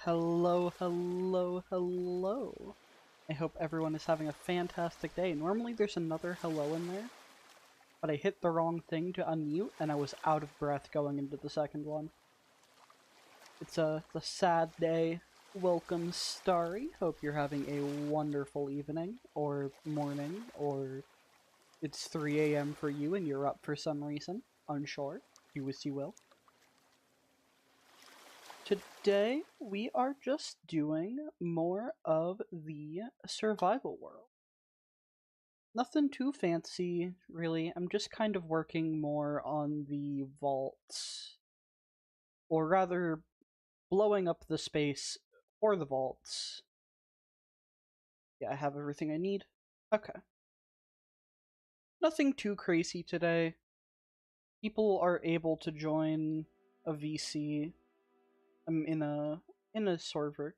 Hello, hello, hello. I hope everyone is having a fantastic day. Normally there's another hello in there, but I hit the wrong thing to unmute and I was out of breath going into the second one. It's a sad day. Welcome, Starry. Hope you're having a wonderful evening, or morning, or it's 3 a.m. for you and you're up for some reason. Unsure. Do as you will. Today, we are just doing more of the survival world. Nothing too fancy, really. I'm just kind of working more on the vaults. Or rather, blowing up the space for the vaults. Yeah, I have everything I need. Okay. Nothing too crazy today. People are able to join a VC in a server.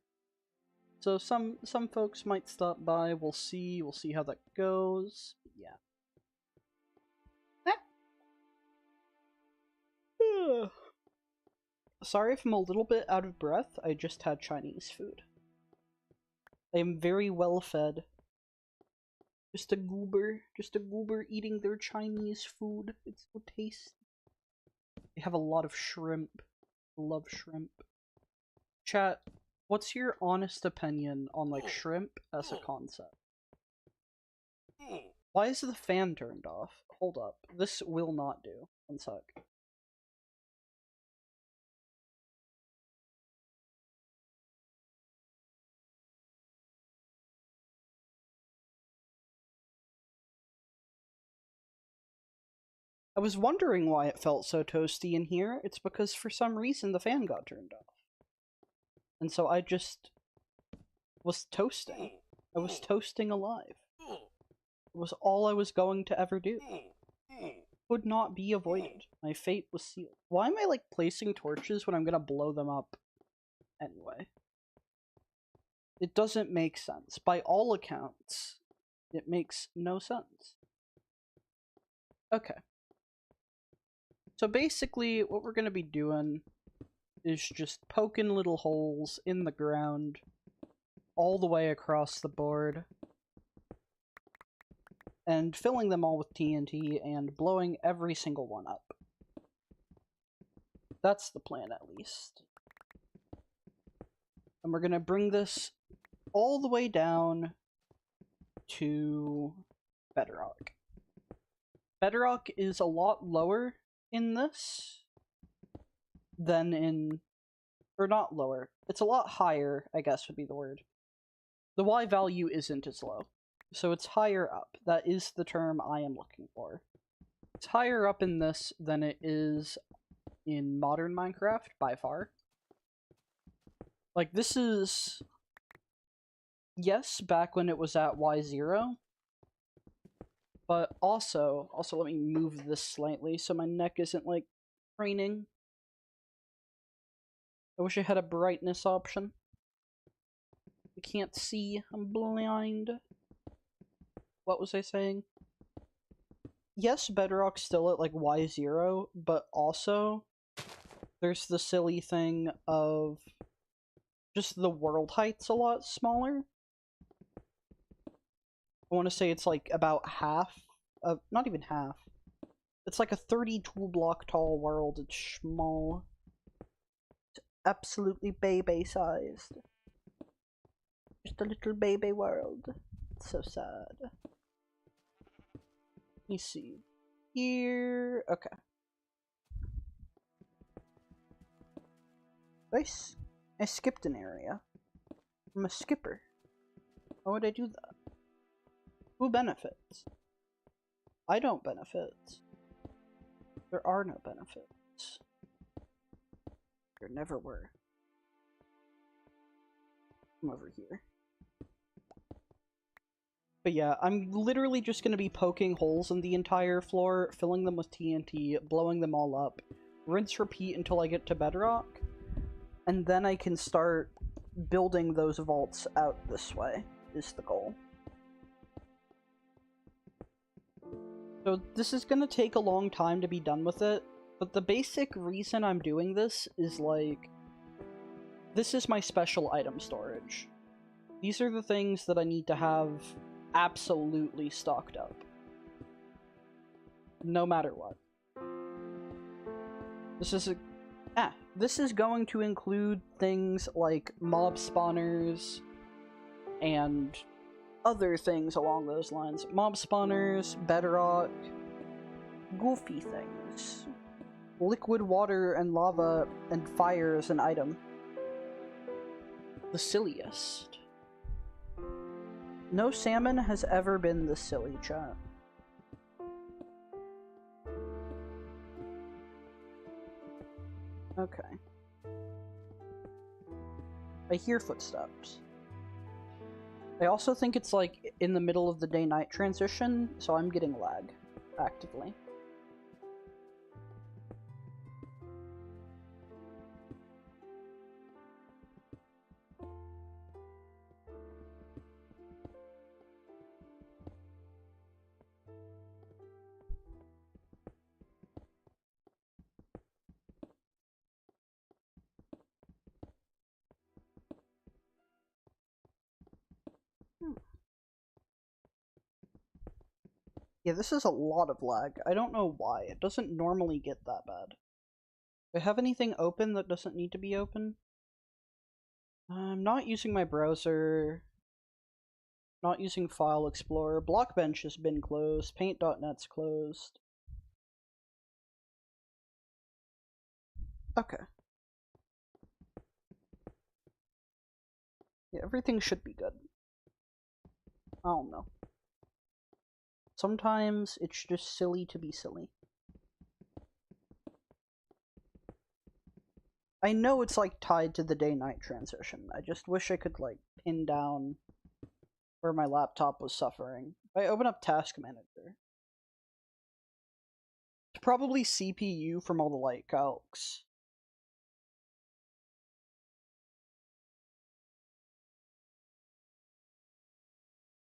So some folks might stop by. We'll see how that goes. Yeah. Sorry if I'm a little bit out of breath. I just had Chinese food. I am very well fed. Just a goober eating their Chinese food. It's so tasty. They have a lot of shrimp. Love shrimp. Chat, what's your honest opinion on, like, shrimp as a concept? Why is the fan turned off? Hold up. This will not do. One sec. I was wondering why it felt so toasty in here. It's because for some reason the fan got turned off. And so I just was toasting. I was toasting alive. It was all I was going to ever do. Could not be avoided. My fate was sealed. Why am I, like, placing torches when I'm gonna blow them up anyway? It doesn't make sense. By all accounts, it makes no sense. Okay. So basically, what we're gonna be doing is just poking little holes in the ground all the way across the board and filling them all with TNT and blowing every single one up. That's the plan, at least. And we're gonna bring this all the way down to bedrock. Bedrock is a lot lower in this than in... or not lower. It's a lot higher, I guess would be the word. The Y value isn't as low. So it's higher up. That is the term I am looking for. It's higher up in this than it is in modern Minecraft, by far. Like, this is... yes, back when it was at Y0. But also let me move this slightly so my neck isn't, like, craning. I wish I had a brightness option. I can't see. I'm blind. What was I saying? Yes, Bedrock's still at, like, Y0, but also there's the silly thing of just the world height's a lot smaller. I want to say it's, like, about half of... not even half. It's like a 32 block tall world. It's small. It's absolutely baby-sized. Just a little baby world. It's so sad. Let me see. Here... okay. I skipped an area. I'm a skipper. Why would I do that? Who benefits? I don't benefit. There are no benefits. There never were. I'm over here. But yeah, I'm literally just going to be poking holes in the entire floor, filling them with TNT, blowing them all up. Rinse, repeat until I get to bedrock. And then I can start building those vaults out this way, is the goal. So this is going to take a long time to be done with it, but the basic reason I'm doing this is, like, This is my special item storage. These are the things that I need to have absolutely stocked up. No matter what. This is going to include things like mob spawners and other things along those lines. Mob spawners, bedrock, goofy things. Liquid water and lava and fire as an item. The silliest. No salmon has ever been this silly, chat. Okay. I hear footsteps. I also think it's like in the middle of the day-night transition, so I'm getting lag actively. Yeah, this is a lot of lag. I don't know why. It doesn't normally get that bad. Do I have anything open that doesn't need to be open? I'm not using my browser. Not using File Explorer. Blockbench has been closed. Paint.net's closed. Okay. Yeah, everything should be good. I don't know. Sometimes it's just silly to be silly. I know it's like tied to the day-night transition. I just wish I could like pin down where my laptop was suffering. If I open up Task Manager, it's probably CPU from all the light calcs.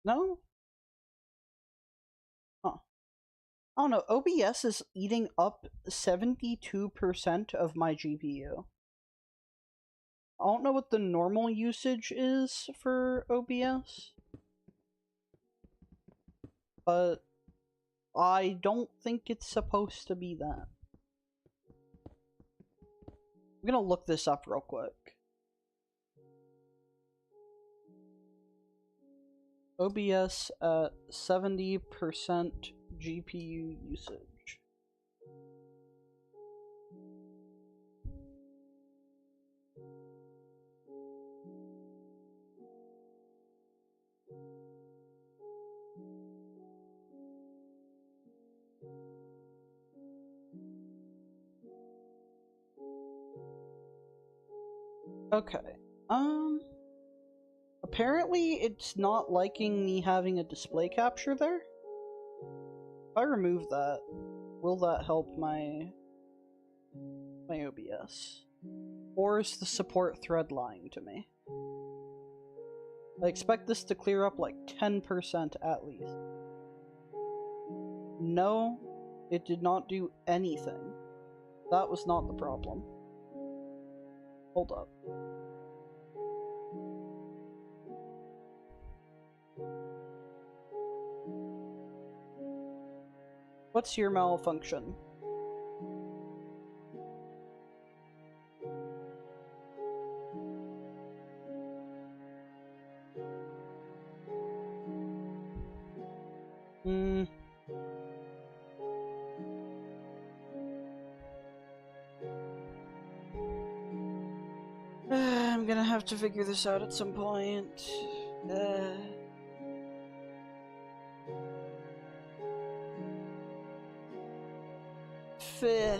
No? Huh. I don't know. OBS is eating up 72% of my GPU. I don't know what the normal usage is for OBS, but I don't think it's supposed to be that. I'm gonna look this up real quick. OBS at 70% GPU usage. Okay. Apparently it's not liking me having a display capture there. If I remove that, will that help my OBS? Or is the support thread lying to me? I expect this to clear up like 10% at least. No, it did not do anything. That was not the problem. Hold up. What's your malfunction? I'm gonna have to figure this out at some point. Fair.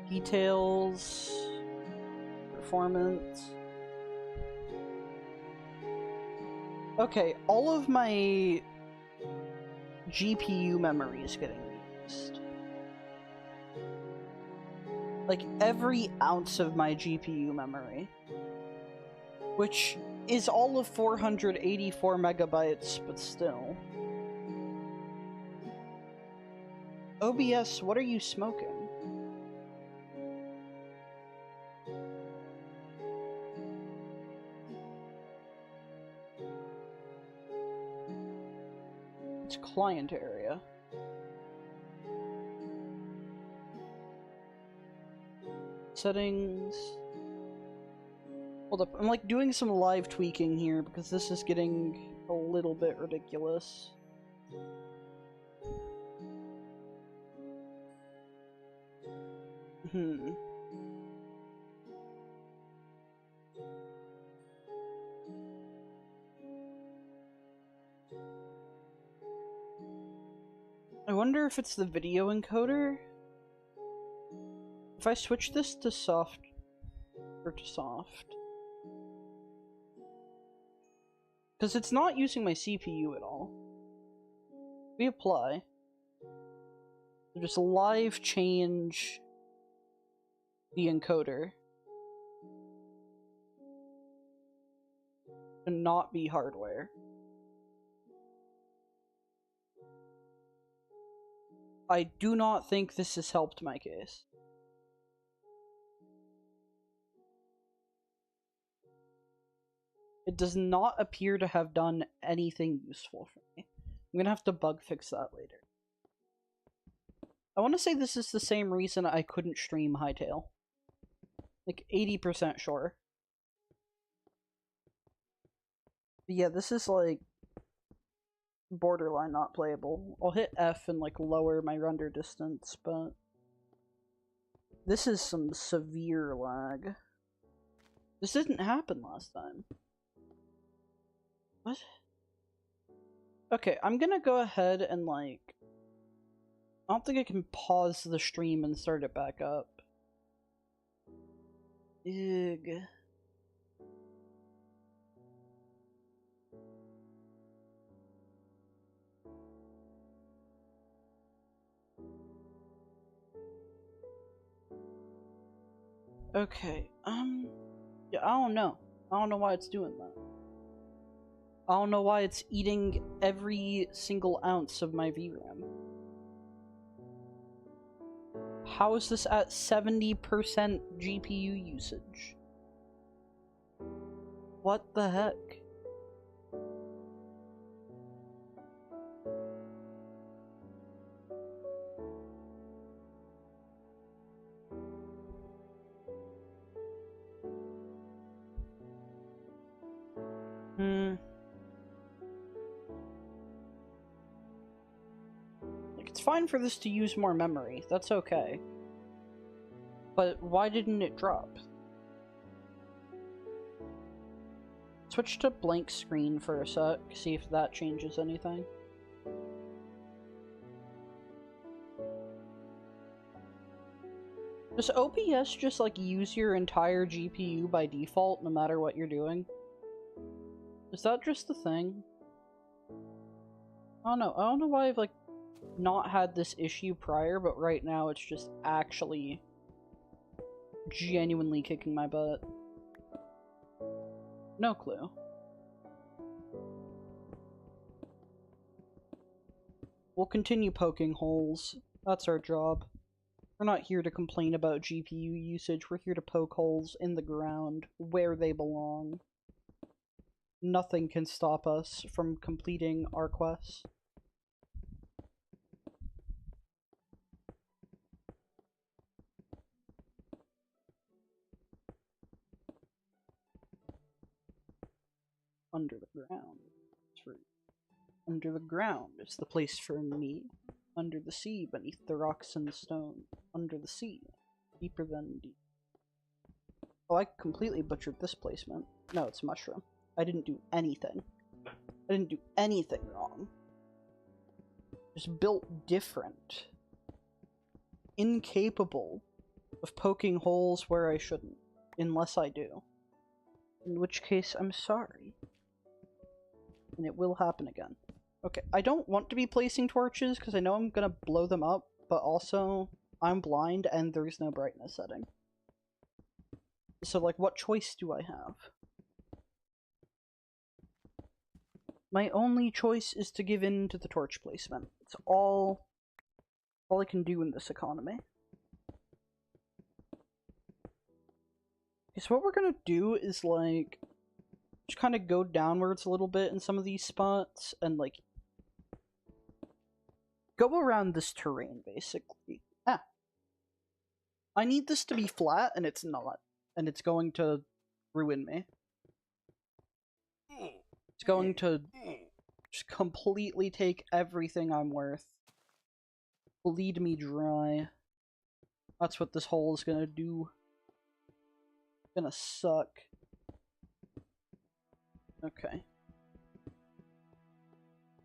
Details. Performance. Okay, all of my GPU memory is getting used. like every ounce of my GPU memory, which is all of 484 megabytes, but still. OBS, what are you smoking? It's client area. Settings. Hold up, I'm like doing some live tweaking here because this is getting a little bit ridiculous. I wonder if it's the video encoder? If I switch this to soft, or to soft, because it's not using my CPU at all. We apply. Just live change the encoder to not be hardware. I do not think this has helped my case. It does not appear to have done anything useful for me. I'm gonna have to bug fix that later. I want to say this is the same reason I couldn't stream Hytale. Like 80% sure. But yeah, this is like borderline not playable. I'll hit F and like lower my render distance, but this is some severe lag. This didn't happen last time. What? Okay, I'm gonna go ahead and like... I don't think I can pause the stream and start it back up. Ugh. Okay, yeah, I don't know. I don't know why it's doing that. I don't know why it's eating every single ounce of my VRAM. How is this at 70% GPU usage? What the heck? It's fine for this to use more memory. That's okay. But why didn't it drop? Switch to blank screen for a sec, see if that changes anything. Does OBS just like use your entire GPU by default no matter what you're doing? Is that just the thing? I don't know. I don't know why I've like not had this issue prior, but right now it's just actually genuinely kicking my butt. No clue. We'll continue poking holes. That's our job. We're not here to complain about GPU usage. We're here to poke holes in the ground where they belong. Nothing can stop us from completing our quests. Under the ground. Under the ground is the place for me. Under the sea, beneath the rocks and the stone. Under the sea, deeper than deep. Oh, I completely butchered this placement. No, it's mushroom. I didn't do anything. I didn't do anything wrong. Just built different. Incapable of poking holes where I shouldn't. Unless I do. In which case, I'm sorry. And it will happen again. Okay, I don't want to be placing torches because I know I'm gonna blow them up, but also I'm blind and there's no brightness setting. So, like, what choice do I have? My only choice is to give in to the torch placement. It's all I can do in this economy. Okay, so what we're gonna do is, like, just kind of go downwards a little bit in some of these spots, and, like, go around this terrain, basically. Ah. I need this to be flat, and it's not. And it's going to ruin me. It's going to just completely take everything I'm worth. Bleed me dry. That's what this hole is gonna do. It's gonna suck. Okay.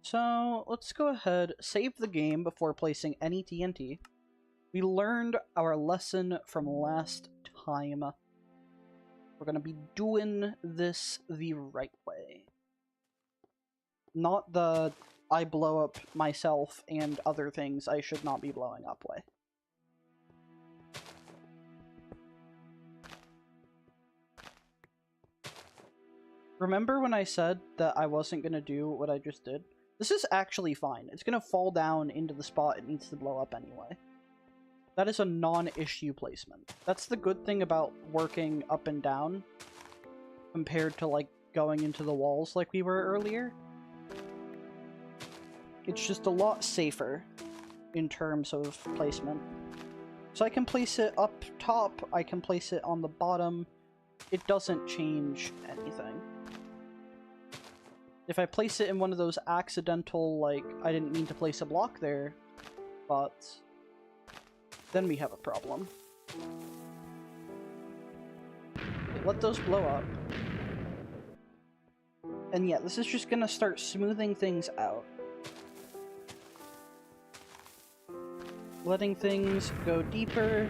So, let's go ahead, save the game before placing any TNT. We learned our lesson from last time. We're gonna be doing this the right way. Not the I blow up myself and other things I should not be blowing up way. Remember when I said that I wasn't gonna do what I just did? This is actually fine. It's gonna fall down into the spot it needs to blow up anyway. That is a non-issue placement. That's the good thing about working up and down compared to, like, going into the walls like we were earlier. It's just a lot safer in terms of placement. So I can place it up top, I can place it on the bottom. It doesn't change anything. If I place it in one of those accidental, like, I didn't mean to place a block there, but then we have a problem. Let those blow up. And yeah, this is just gonna start smoothing things out. Letting things go deeper.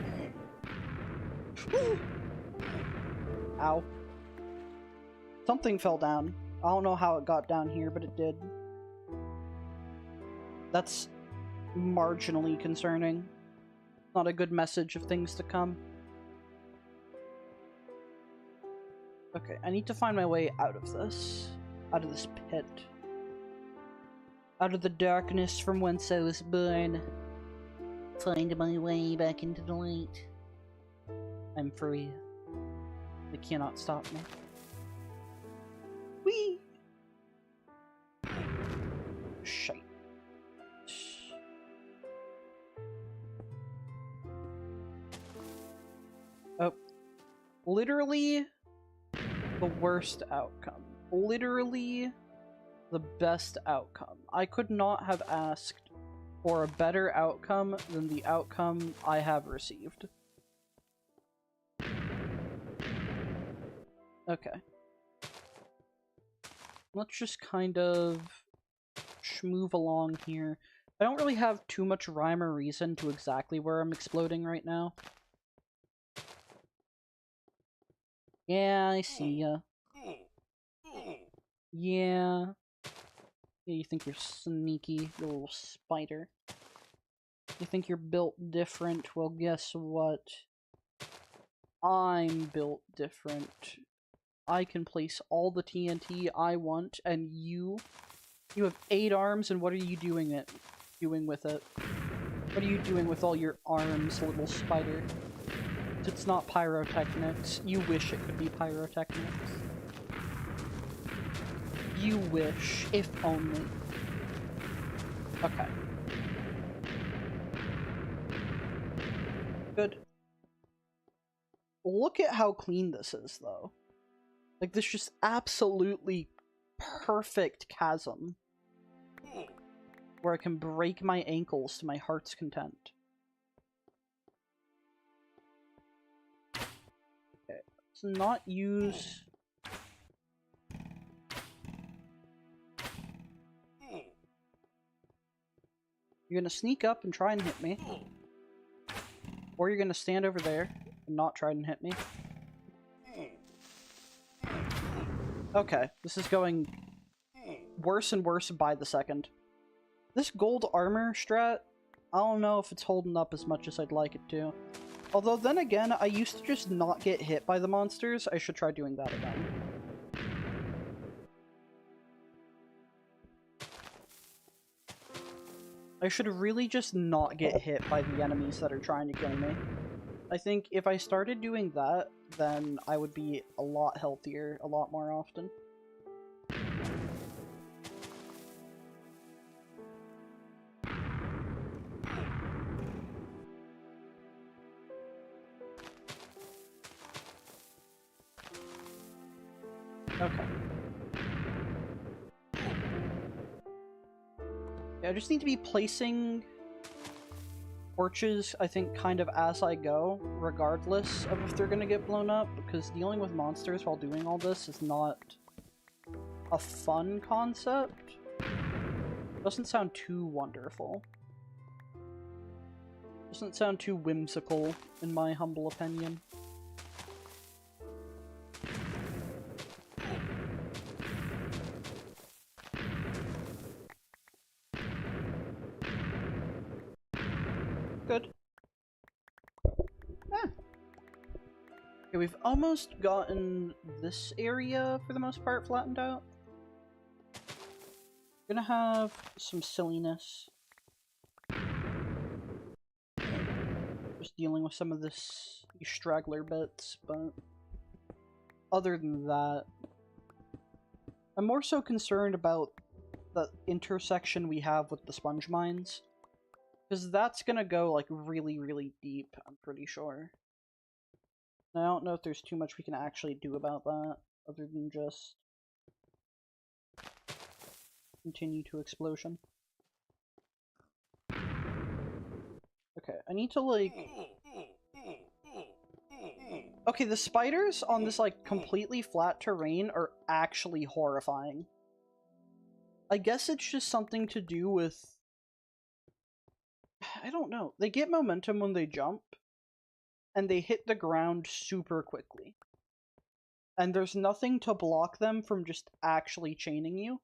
Ow. Something fell down. I don't know how it got down here, but it did. That's marginally concerning. Not a good message of things to come. Okay, I need to find my way out of this. Out of this pit. Out of the darkness from whence I was born. Find my way back into the light. I'm free. They cannot stop me. Whee! Shite. Oh. Literally the worst outcome. Literally the best outcome. I could not have asked for a better outcome than the outcome I have received. Okay. Let's just kind of move along here. I don't really have too much rhyme or reason to exactly where I'm exploding right now. Yeah, I see ya. Yeah. Yeah, you think you're sneaky, you little spider. You think you're built different? Well, guess what? I'm built different. I can place all the TNT I want, and you have 8 arms, and what are you doing with it? What are you doing with all your arms, little spider? It's not pyrotechnics. You wish it could be pyrotechnics. You wish, if only. Okay. Good. Look at how clean this is, though. Like, this just absolutely perfect chasm. Where I can break my ankles to my heart's content. Okay, let's not use... You're gonna sneak up and try and hit me. Or you're gonna stand over there and not try and hit me. Okay, this is going worse and worse by the second. This gold armor strat I don't know if it's holding up as much as I'd like it to. Although, then again, I used to just not get hit by the monsters. I should try doing that again. I should really just not get hit by the enemies that are trying to kill me. I think if I started doing that, then I would be a lot healthier a lot more often. Okay. Yeah, I just need to be placing torches, I think, kind of as I go, regardless of if they're gonna get blown up, because dealing with monsters while doing all this is not a fun concept. Doesn't sound too wonderful. Doesn't sound too whimsical, in my humble opinion. Good. Ah. Okay, we've almost gotten this area, for the most part, flattened out. Gonna have some silliness. Just dealing with some of these straggler bits, but other than that, I'm more so concerned about the intersection we have with the sponge mines. Because that's gonna go, like, really, really deep, I'm pretty sure. And I don't know if there's too much we can actually do about that, other than just continue to explosion. Okay, I need to, like... Okay, the spiders on this, like, completely flat terrain are actually horrifying. I guess it's just something to do with... I don't know. They get momentum when they jump, and they hit the ground super quickly. And there's nothing to block them from just actually chaining you.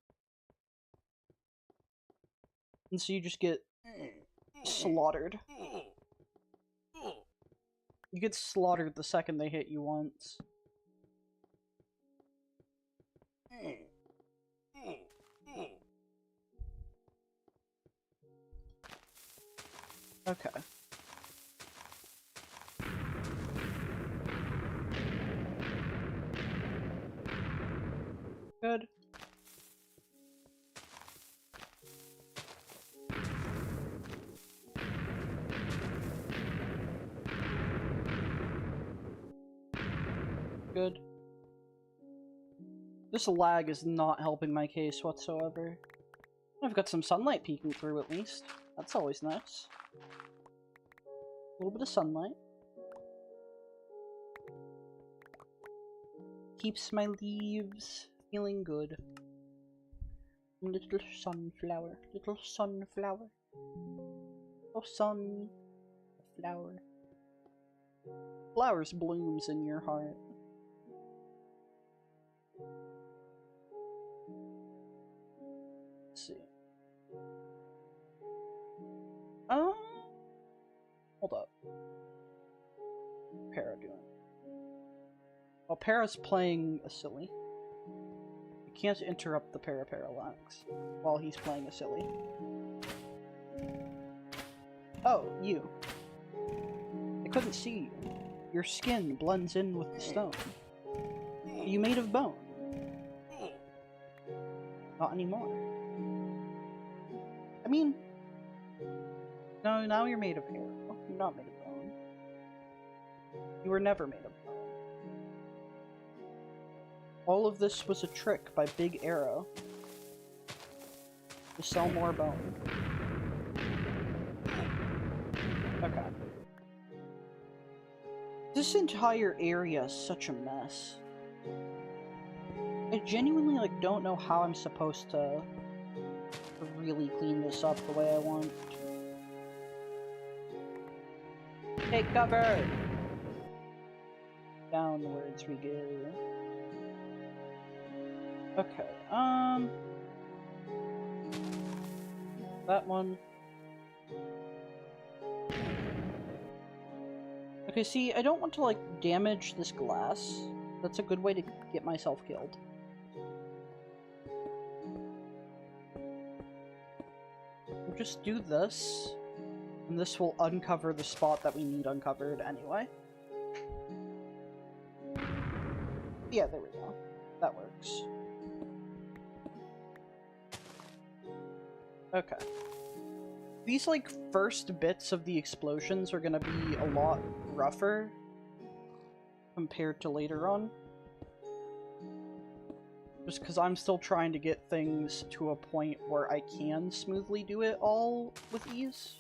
And so you just get slaughtered. You get slaughtered the second they hit you once. Okay. Good. Good. This lag is not helping my case whatsoever. I've got some sunlight peeking through at least. That's always nice. A little bit of sunlight. Keeps my leaves feeling good. Little sunflower. Little sunflower. Oh, sun. Flower. Flowers blooms in your heart. Let's see. Hold up. Para doing? Well, Para's playing a silly. You can't interrupt the parallax while he's playing a silly. Oh, you. I couldn't see you. Your skin blends in with the stone. Are you made of bone? Not anymore. I mean... No, now you're made of hair. Oh, you're not made of bone. You were never made of bone. All of this was a trick by Big Arrow to sell more bone. Okay. This entire area is such a mess. I genuinely, like, don't know how I'm supposed to really clean this up the way I want. Take cover! Downwards we go. Okay, that one. Okay, see, I don't want to, like, damage this glass. That's a good way to get myself killed. We'll just do this, and this will uncover the spot that we need uncovered anyway. Yeah, there we go. That works. Okay. These, like, first bits of the explosions are gonna be a lot rougher compared to later on. Just because I'm still trying to get things to a point where I can smoothly do it all with ease.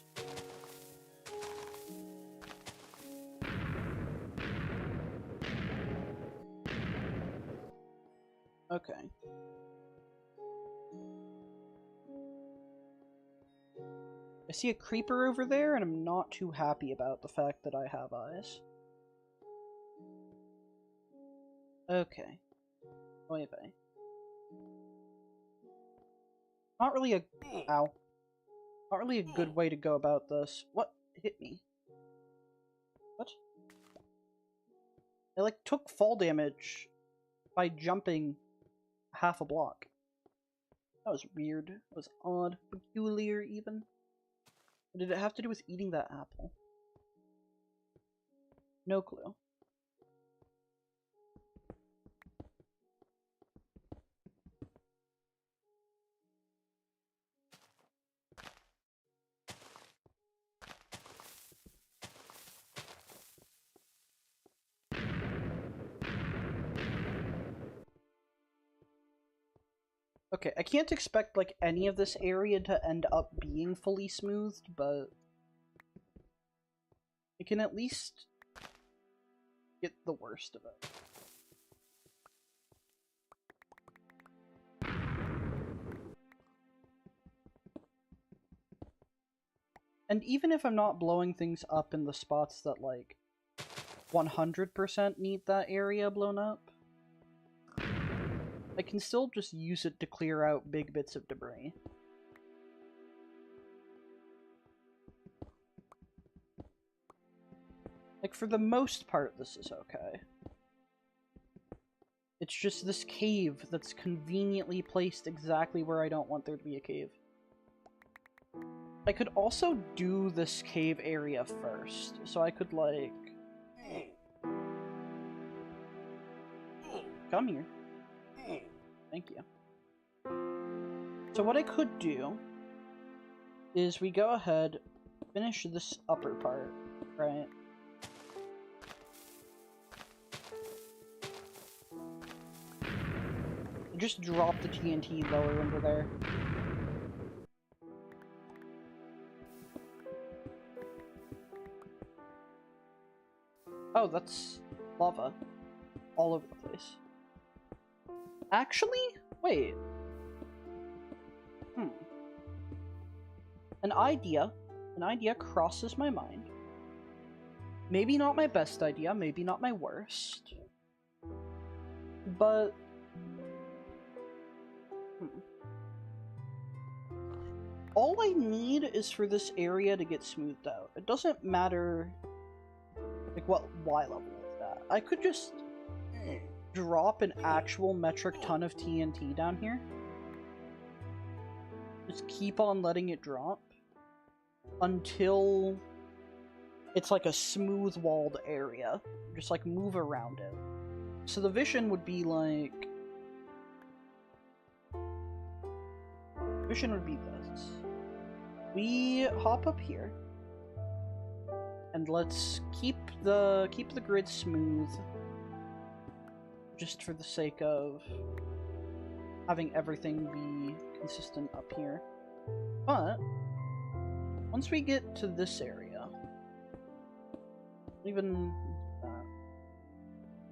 Okay. I see a creeper over there, and I'm not too happy about the fact that I have eyes. Okay. Oy vey. Not really a... Ow. Not really a good way to go about this. What hit me? What? I, like, took fall damage by jumping half a block. That was weird. That was odd. Peculiar, even. Did it have to do with eating that apple? No clue. Okay, I can't expect, like, any of this area to end up being fully smoothed, but I can at least get the worst of it. And even if I'm not blowing things up in the spots that, like, 100% need that area blown up, I can still just use it to clear out big bits of debris. Like, for the most part, this is okay. It's just this cave that's conveniently placed exactly where I don't want there to be a cave. I could also do this cave area first, so I could, like... Come here. Thank you. So what I could do is we go ahead, finish this upper part, right? Just drop the TNT lower into there. Oh, that's lava all over the place. Actually, wait. An idea crosses my mind. Maybe not my best idea, maybe not my worst. But... all I need is for this area to get smoothed out. It doesn't matter, like, what Y level is that. I could just drop an actual metric ton of TNT down here. Just keep on letting it drop until it's like a smooth-walled area. Just, like, move around it. So the vision would be, like... vision would be this. We hop up here. And let's keep the grid smooth. Just for the sake of having everything be consistent up here. But once we get to this area, even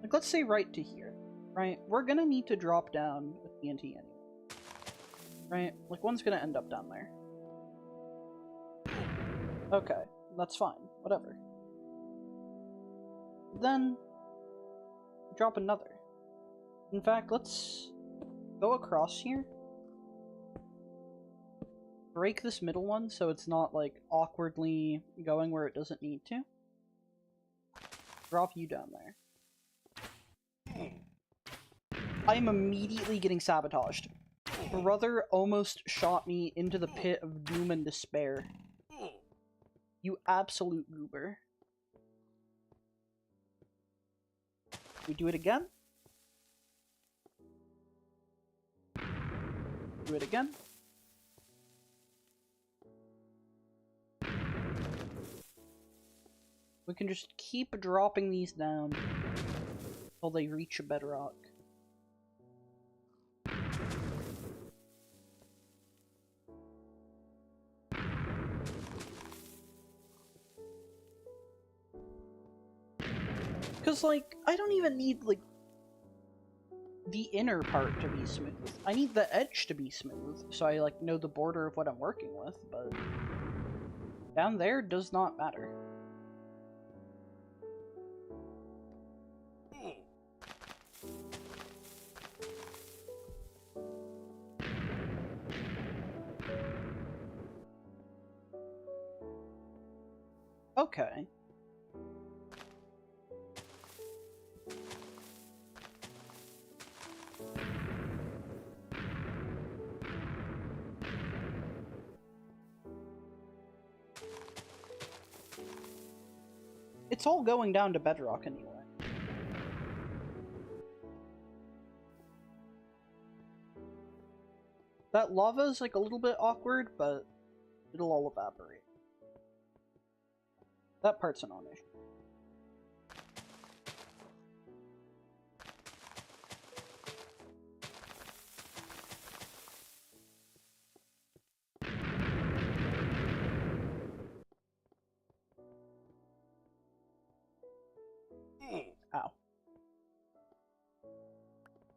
like, let's say right to here, right? We're gonna need to drop down with TNT anyway, right? Like, one's gonna end up down there. Okay, that's fine. Whatever. Then drop another. In fact, let's go across here. Break this middle one so it's not, like, awkwardly going where it doesn't need to. Drop you down there. I am immediately getting sabotaged. Brother almost shot me into the pit of doom and despair. You absolute goober. We do it again? Do it again? We can just keep dropping these down until they reach a bedrock. Because, like, I don't even need, like, the inner part to be smooth. I need the edge to be smooth, so I, like, know the border of what I'm working with, but down there does not matter. Okay. It's all going down to bedrock anyway. That lava is like a little bit awkward, but it'll all evaporate. That part's a non-issue. Ow.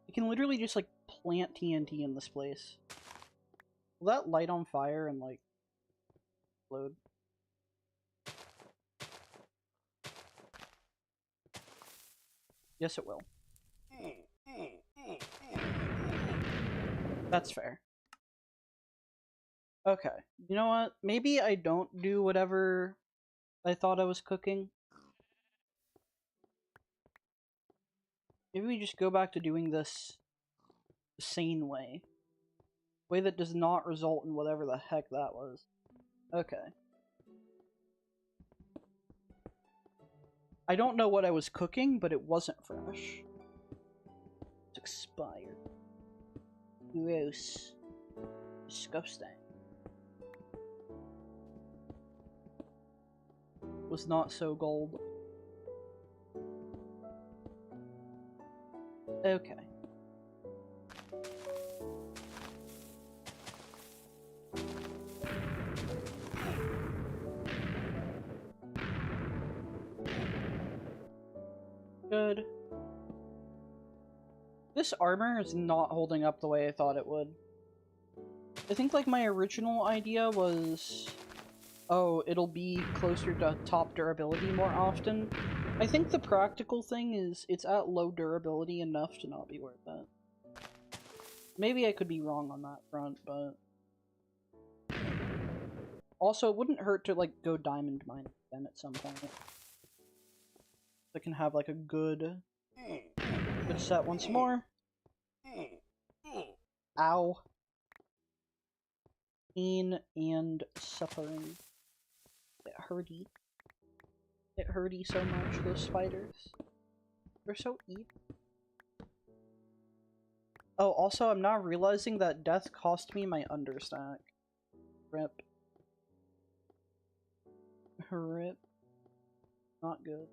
You can literally just, like, plant TNT in this place. Will that light on fire and, like, explode? Yes, it will. That's fair. Okay. You know what? Maybe I don't do whatever I thought I was cooking. Maybe we just go back to doing this the sane way. Way that does not result in whatever the heck that was. Okay. I don't know what I was cooking, but it wasn't fresh. It's expired. Gross. Disgusting. Was not so gold. Okay. Good. This armor is not holding up the way I thought it would. I think, like, my original idea was, oh, it'll be closer to top durability more often. I think the practical thing is it's at low durability enough to not be worth it. Maybe I could be wrong on that front, but... Also, it wouldn't hurt to, like, go diamond mine again at some point. I can have, like, a good set once more. Ow. Pain and suffering. It hurty. It hurty so much, those spiders. They're so evil. Oh, also, I'm now realizing that death cost me my understack. Rip. Rip. Not good.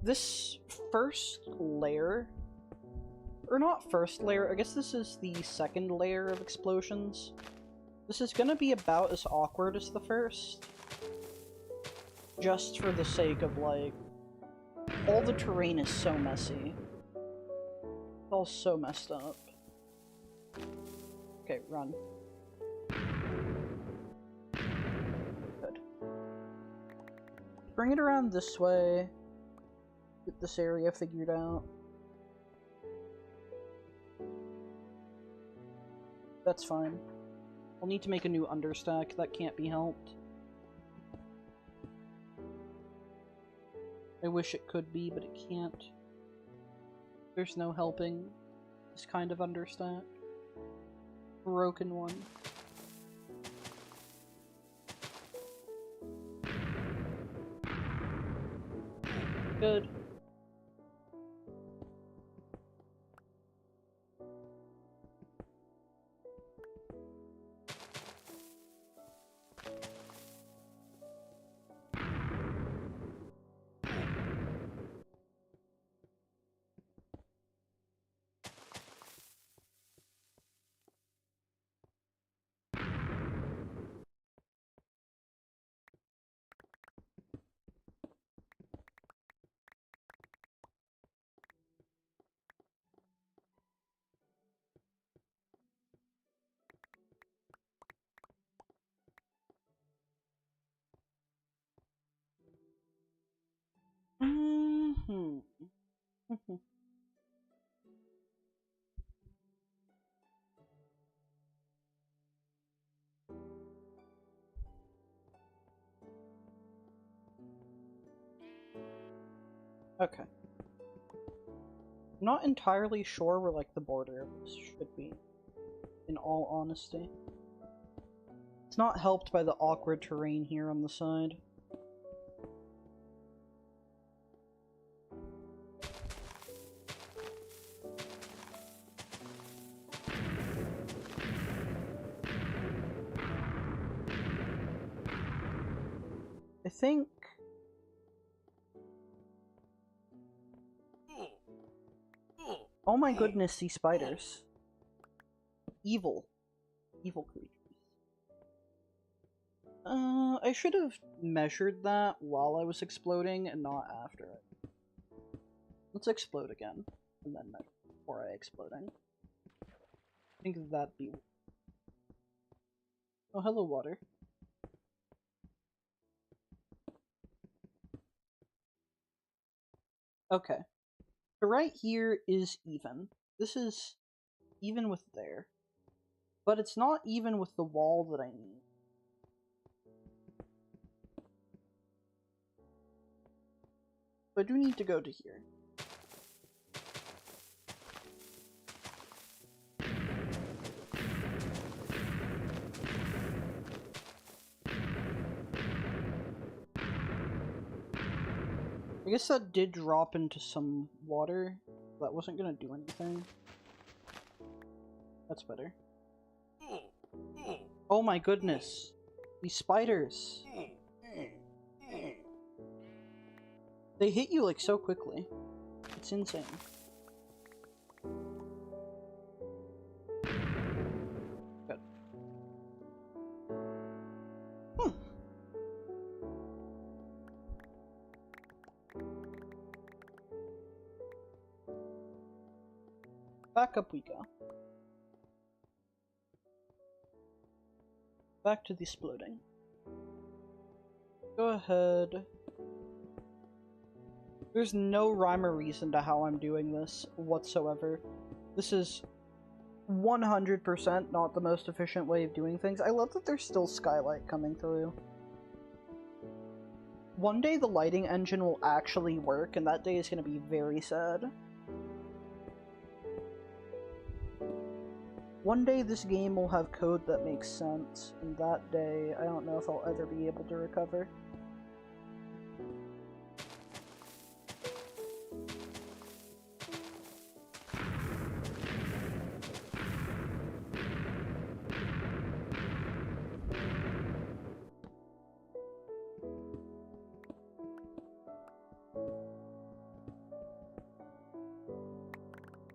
This first layer, or not first layer, I guess this is the second layer of explosions. This is gonna be about as awkward as the first. Just for the sake of, like, all the terrain is so messy. all so messed up. Okay, run. Good. Bring it around this way. Get this area figured out. That's fine. I'll need to make a new understack. That can't be helped. I wish it could be, but it can't. There's no helping this kind of understack. Broken one. Good. Okay. Not entirely sure where, like, the border of this should be, in all honesty. It's not helped by the awkward terrain here on the side. I think... Oh my goodness, these spiders. Evil. Evil creatures. I should have measured that while I was exploding and not after it. Let's explode again, and then measure before I exploding. I think that'd be... Oh, hello, water. Okay. So right here is even. This is even with there. But it's not even with the wall that I need. So I do need to go to here. I guess that did drop into some water. That wasn't gonna do anything. That's better. Oh my goodness. These spiders. They hit you like so quickly. It's insane. Good. Back up we go. Back to the exploding. Go ahead. There's no rhyme or reason to how I'm doing this whatsoever. This is 100% not the most efficient way of doing things. I love that there's still skylight coming through. One day the lighting engine will actually work, and that day is going to be very sad. One day this game will have code that makes sense, and that day I don't know if I'll ever be able to recover.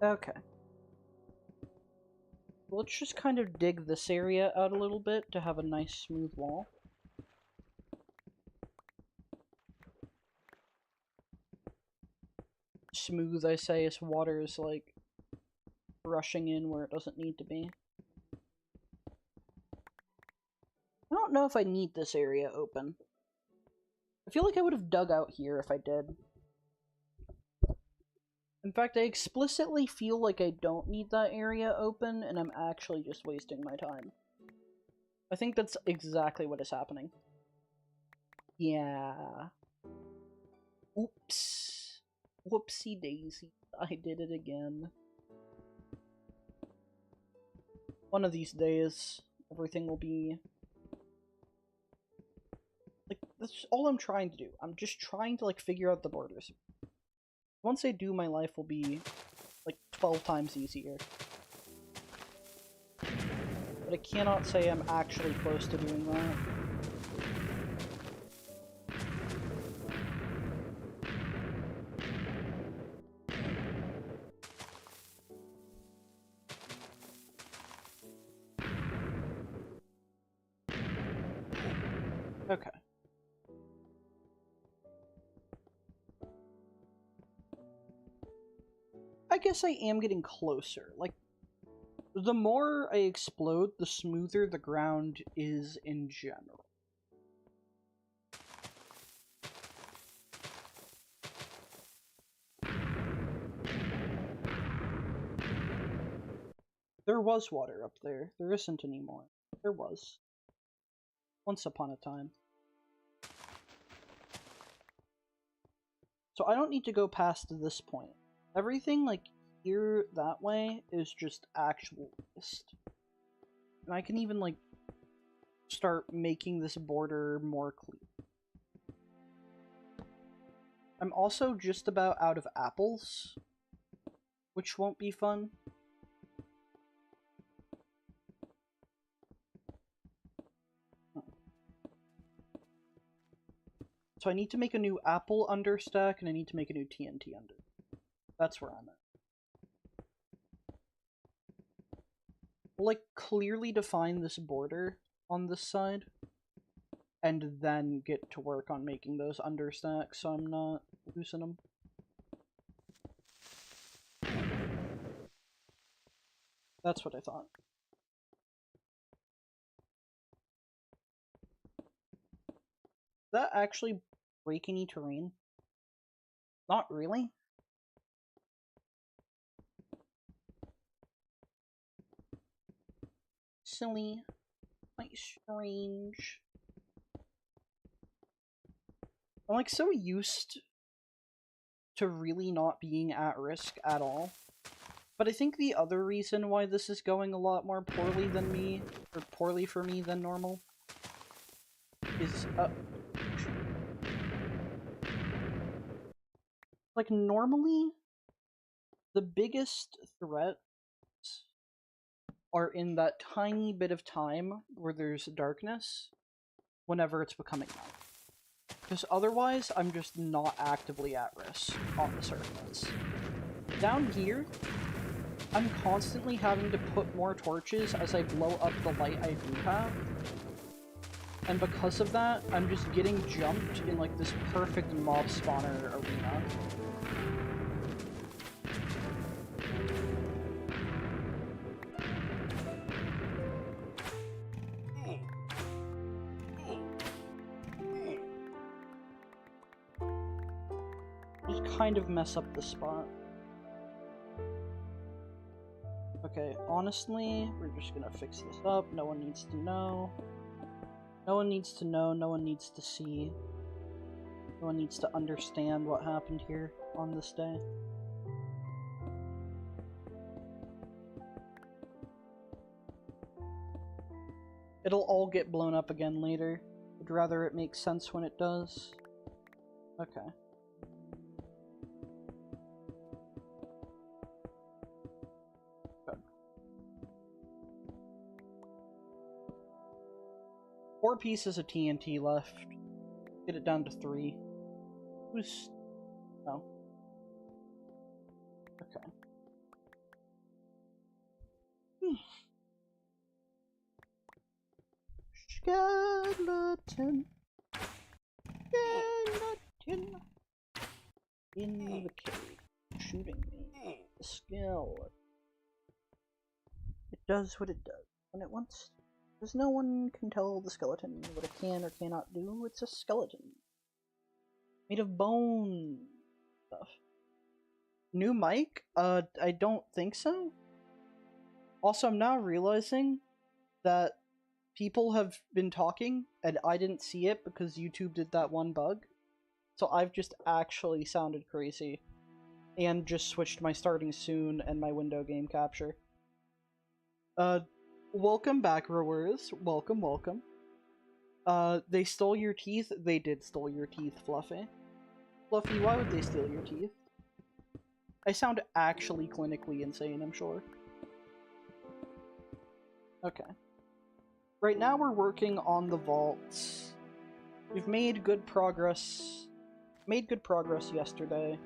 Okay. Let's just kind of dig this area out a little bit to have a nice smooth wall. Smooth, I say, as water is like rushing in where it doesn't need to be. I don't know if I need this area open. I feel like I would have dug out here if I did. In fact, I explicitly feel like I don't need that area open, and I'm actually just wasting my time. I think that's exactly what is happening. Yeah. Oops. Whoopsie daisy. I did it again. One of these days, everything will be... like, that's all I'm trying to do. I'm just trying to, like, figure out the borders. Once I do, my life will be, like, 12 times easier. But I cannot say I'm actually close to doing that. Okay. I guess I am getting closer. Like, the more I explode, the smoother the ground is in general. There was water up there. There isn't anymore. There was. Once upon a time. So I don't need to go past this point. Everything, like, here, that way, is just actual mist. And I can even, like, start making this border more clear. I'm also just about out of apples, which won't be fun. So I need to make a new apple understack, and I need to make a new TNT under. That's where I'm at. We'll, like, clearly define this border on this side, and then get to work on making those understacks so I'm not losing them. That's what I thought. Did that actually break any terrain? Not really. Silly. Quite strange. I'm, like, so used to really not being at risk at all. But I think the other reason why this is going a lot more poorly than me, or poorly for me than normal, is, like, normally, the biggest threats are in that tiny bit of time where there's darkness, whenever it's becoming night. Because otherwise, I'm just not actively at risk on the surface. Down here, I'm constantly having to put more torches as I blow up the light I do have. And because of that, I'm just getting jumped in, like, this perfect mob spawner arena. Just kind of mess up the spot. Okay, honestly, we're just gonna fix this up. No one needs to know. No one needs to know, no one needs to see. No one needs to understand what happened here on this day. It'll all get blown up again later. I'd rather it make sense when it does. Okay. Good. 4 pieces of TNT left. Get it down to 3. Who's... no. Okay. Skeleton. Skeleton. In the cave. Shooting me. The skeleton. does what it does when it wants. Because no one can tell the skeleton what it can or cannot do. It's a skeleton. Made of bone stuff. New mic? I don't think so. Also, I'm now realizing that people have been talking and I didn't see it because YouTube did that one bug. So I've just actually sounded crazy. And just switched my starting soon and my window game capture. Welcome back, rowers. Welcome, welcome. They stole your teeth? They did steal your teeth, Fluffy. Fluffy, why would they steal your teeth? I sound actually clinically insane, I'm sure. Okay. Right now we're working on the vaults. We've made good progress. Made good progress yesterday.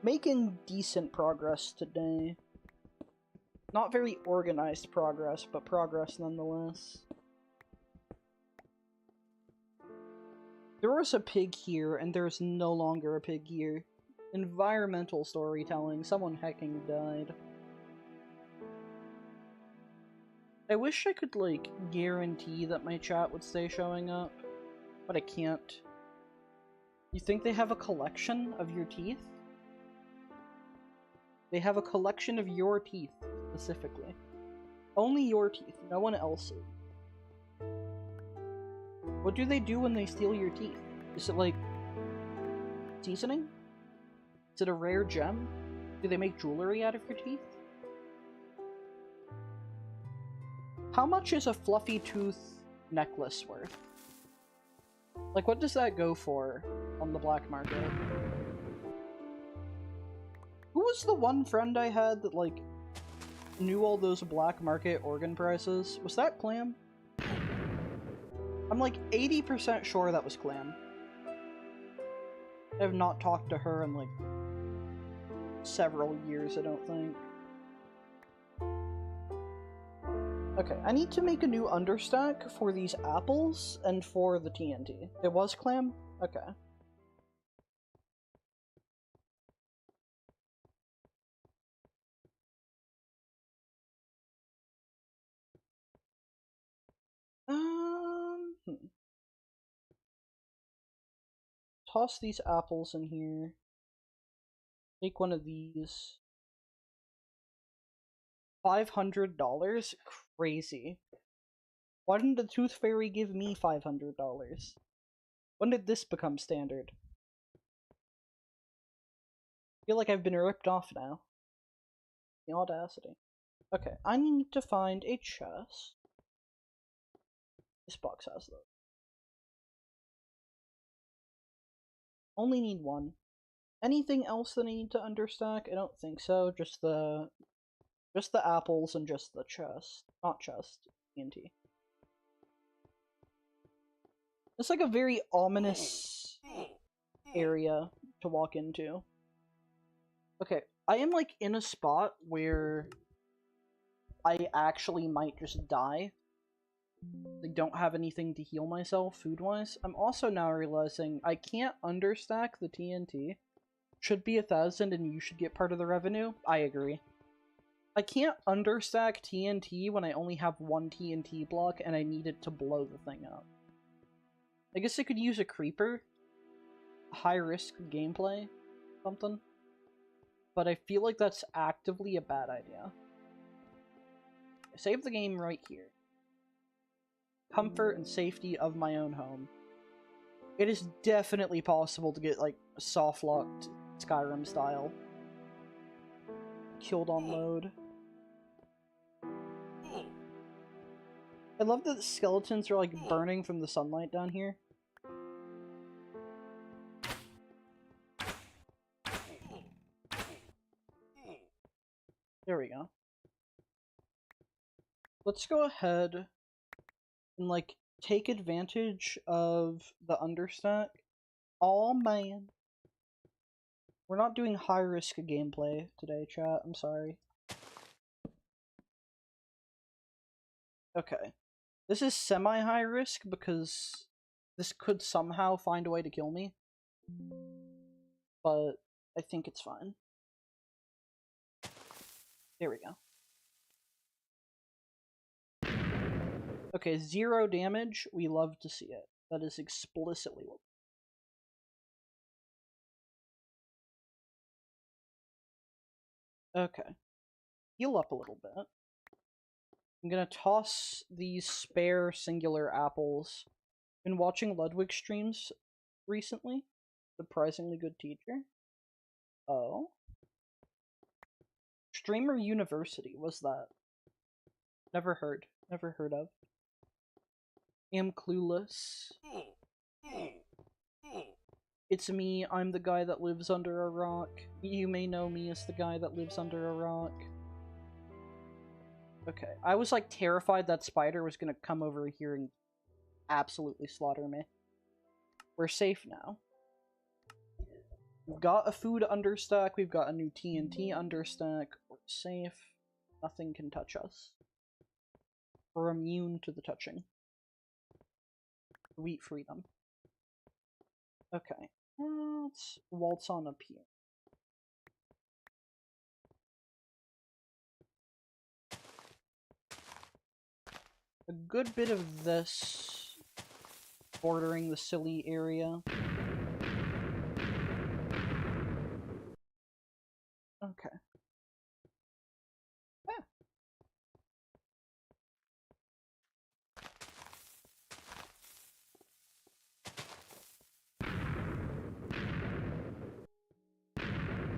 Making decent progress today. Not very organized progress, but progress nonetheless. There was a pig here, and there's no longer a pig here. Environmental storytelling. Someone hecking died. I wish I could, like, guarantee that my chat would stay showing up, but I can't. You think they have a collection of your teeth? They have a collection of your teeth, specifically. Only your teeth, no one else's. What do they do when they steal your teeth? Is it, like, seasoning? Is it a rare gem? Do they make jewelry out of your teeth? How much is a fluffy tooth necklace worth? Like, what does that go for on the black market? Who was the one friend I had that, like, knew all those black market organ prices? Was that Clam? I'm like 80% sure that was Clam. I have not talked to her in, like, several years, I don't think. Okay, I need to make a new understack for these apples and for the TNT. It was Clam? Okay. Toss these apples in here. Take one of these. $500? Crazy. Why didn't the Tooth Fairy give me $500? When did this become standard? I feel like I've been ripped off now. The audacity. Okay, I need to find a chest. This box has those. Only need one. Anything else that I need to understack? I don't think so. Just the apples and just the chest. Not chest. TNT. It's like a very ominous area to walk into. Okay, I am like in a spot where I actually might just die. I don't have anything to heal myself food-wise. I'm also now realizing I can't understack the TNT. Should be 1,000 and you should get part of the revenue. I agree. I can't understack TNT when I only have one TNT block and I need it to blow the thing up. I guess I could use a creeper. High-risk gameplay. Something. But I feel like that's actively a bad idea. I save the game right here. Comfort and safety of my own home. It is definitely possible to get, like, soft-locked Skyrim style. Killed on load. I love that the skeletons are, like, burning from the sunlight down here. There we go. Let's go ahead and, like, take advantage of the understack. Aw, man. We're not doing high-risk gameplay today, chat. I'm sorry. Okay. This is semi-high risk because this could somehow find a way to kill me. But I think it's fine. There we go. Okay, 0 damage. We love to see it. That is explicitly what. Okay. Heal up a little bit. I'm gonna toss these spare singular apples. Been watching Ludwig streams recently. Surprisingly good teacher. Oh. Streamer University, what's that? Never heard. Never heard of. Am clueless. It's me, I'm the guy that lives under a rock. You may know me as the guy that lives under a rock. Okay, I was like terrified that spider was gonna come over here and absolutely slaughter me. We're safe now. We've got a food understack, we've got a new TNT understack. We're safe. Nothing can touch us. We're immune to the touching. Wheat freedom. Okay, let's waltz on up here. A good bit of this bordering the silly area. Okay. Yeah.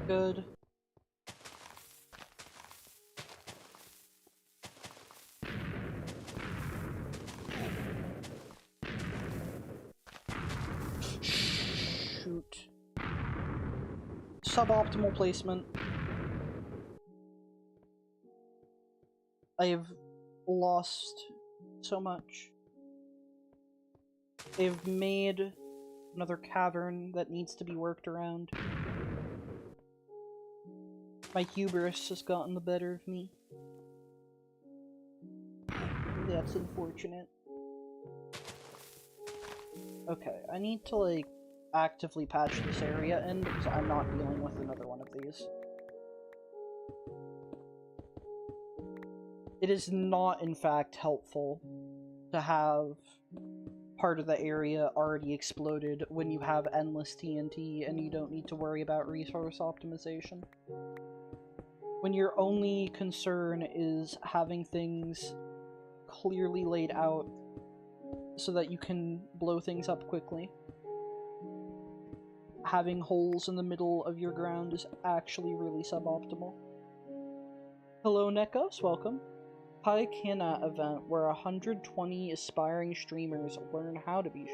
Good. Shoot. Suboptimal placement. I've lost so much. They've made another cavern that needs to be worked around. My hubris has gotten the better of me. That's unfortunate. Okay, I need to, like, actively patch this area in because I'm not dealing with another one of these. It is not, in fact, helpful to have part of the area already exploded when you have endless TNT and you don't need to worry about resource optimization. When your only concern is having things clearly laid out so that you can blow things up quickly. Having holes in the middle of your ground is actually really suboptimal. Hello Nekos, welcome. Pi Cana event where 120 aspiring streamers learn how to be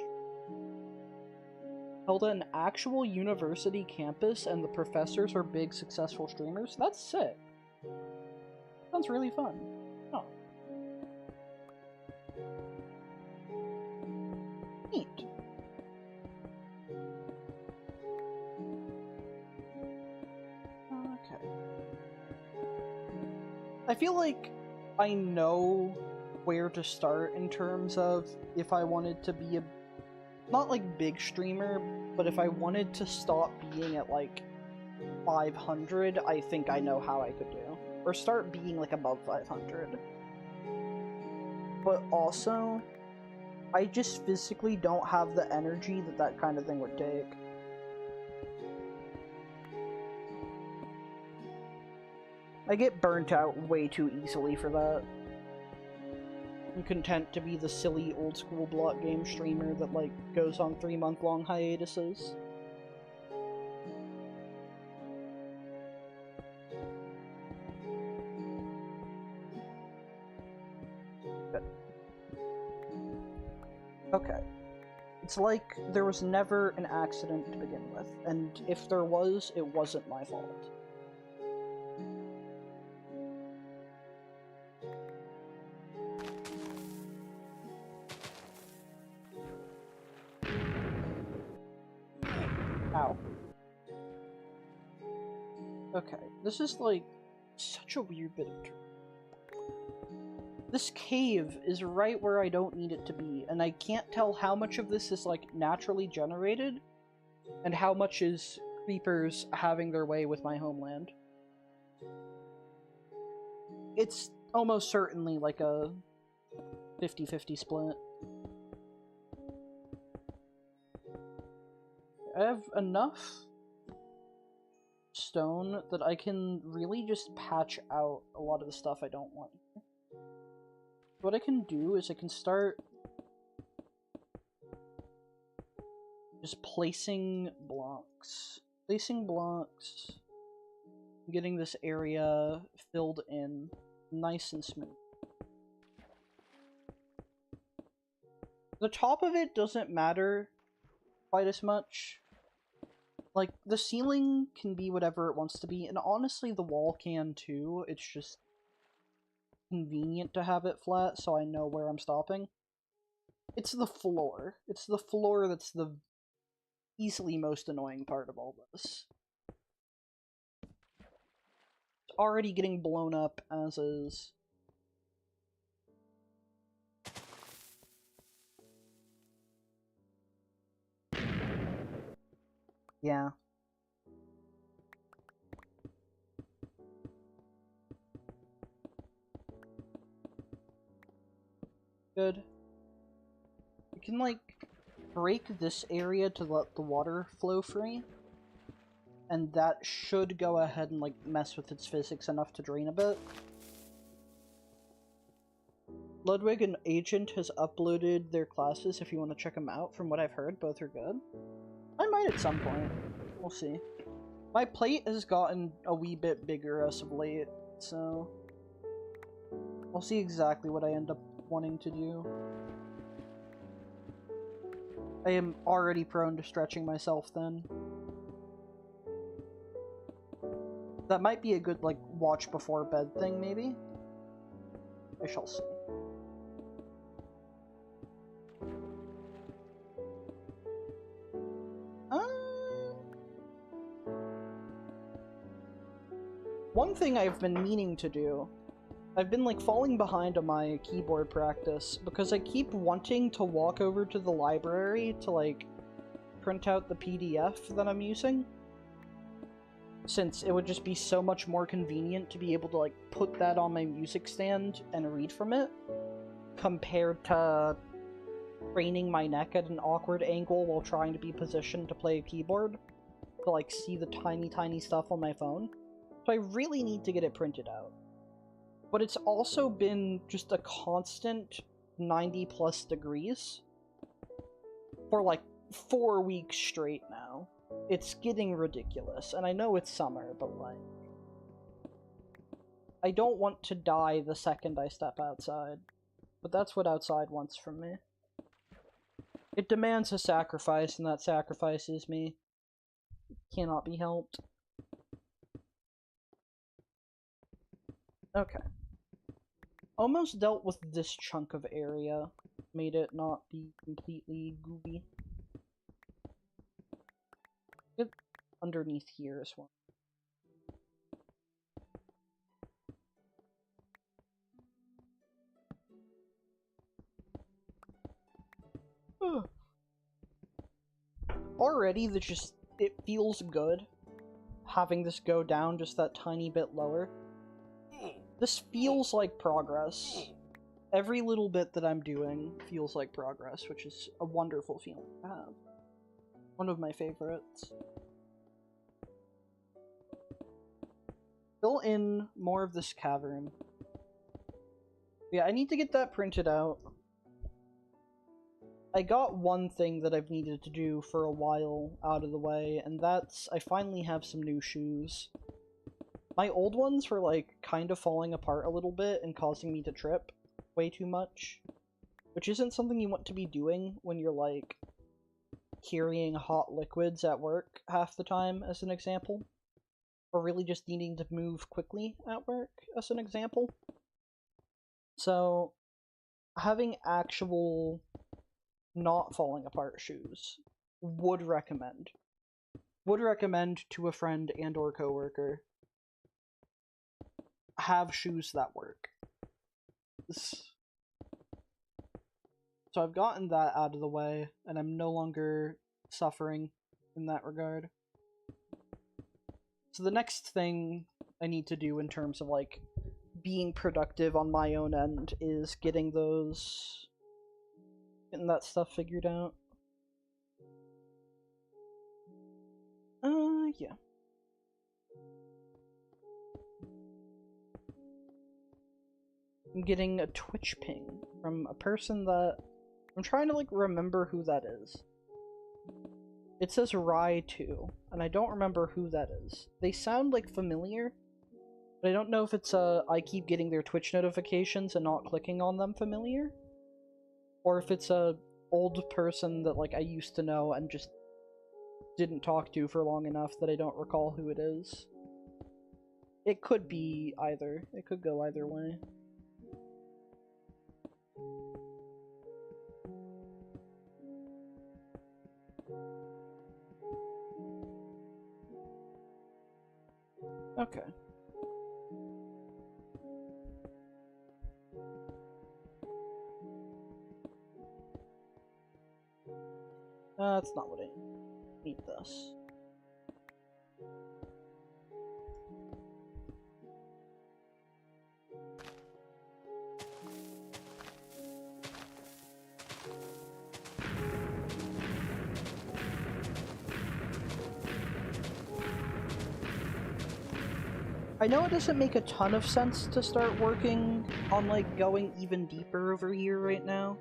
held at an actual university campus and the professors are big successful streamers? That's sick. Sounds really fun. Oh. Neat. Okay. I feel like I know where to start in terms of if I wanted to be a, not like big streamer, but if I wanted to stop being at like 500, I think I know how I could do. Or start being like above 500. But also, I just physically don't have the energy that that kind of thing would take. I get burnt out way too easily for that. I'm content to be the silly old school block game streamer that like goes on 3-month-long hiatuses. Good. Okay. It's like there was never an accident to begin with, and if there was, it wasn't my fault. Ow. Okay, this is like such a weird bit of terrain. This cave is right where I don't need it to be, and I can't tell how much of this is like naturally generated and how much is creepers having their way with my homeland. It's almost certainly like a 50-50 split. I have enough stone that I can really just patch out a lot of the stuff I don't want. What I can do is I can start just placing blocks. Getting this area filled in nice and smooth. The top of it doesn't matter quite as much. Like, the ceiling can be whatever it wants to be, and honestly the wall can too. It's just convenient to have it flat so I know where I'm stopping. It's the floor. It's the floor that's the easily most annoying part of all this. It's already getting blown up as is. Yeah. Good. You can, like, break this area to let the water flow free. And that should go ahead and, like, mess with its physics enough to drain a bit. Ludwig and Agent has uploaded their classes if you want to check them out. From what I've heard, both are good. I might at some point. We'll see. My plate has gotten a wee bit bigger as of late, so I'll see exactly what I end up wanting to do. I am already prone to stretching myself then. That might be a good, like, watch before bed thing, maybe? I shall see. One thing I've been meaning to do, I've been, like, falling behind on my keyboard practice because I keep wanting to walk over to the library to, like, print out the PDF that I'm using. Since it would just be so much more convenient to be able to, like, put that on my music stand and read from it, compared to craning my neck at an awkward angle while trying to be positioned to play a keyboard, to, like, see the tiny stuff on my phone. So I really need to get it printed out. But it's also been just a constant 90+ degrees for, like, 4 weeks straight now. It's getting ridiculous, and I know it's summer, but, like, I don't want to die the second I step outside. But that's what outside wants from me. It demands a sacrifice, and that sacrifices me. It cannot be helped. Okay. Almost dealt with this chunk of area. Made it not be completely gooey. Get underneath here as well. Already, it feels good having this go down just that tiny bit lower. This feels like progress. Every little bit that I'm doing feels like progress, which is a wonderful feeling to have. One of my favorites. Fill in more of this cavern. Yeah, I need to get that printed out. I got one thing that I've needed to do for a while out of the way, and that's I finally have some new shoes. My old ones were, like, kind of falling apart a little bit and causing me to trip way too much. Which isn't something you want to be doing when you're, like, carrying hot liquids at work half the time, as an example. Or really just needing to move quickly at work, as an example. So, having actual not falling apart shoes would recommend. Would recommend to a friend and or coworker. Have shoes that work. So I've gotten that out of the way, and I'm no longer suffering in that regard. So the next thing I need to do in terms of, like, being productive on my own end is getting that stuff figured out. Yeah. I'm getting a Twitch ping from a person that I'm trying to, like, remember who that is. It says Rai2, and I don't remember who that is. They sound, like, familiar, but I don't know if it's I keep getting their Twitch notifications and not clicking on them familiar, or if it's a old person that, like, I used to know and just didn't talk to for long enough that I don't recall who it is. It could be either. It could go either way. Okay. That's not what I need. This. I know it doesn't make a ton of sense to start working on, like, going even deeper over here right now.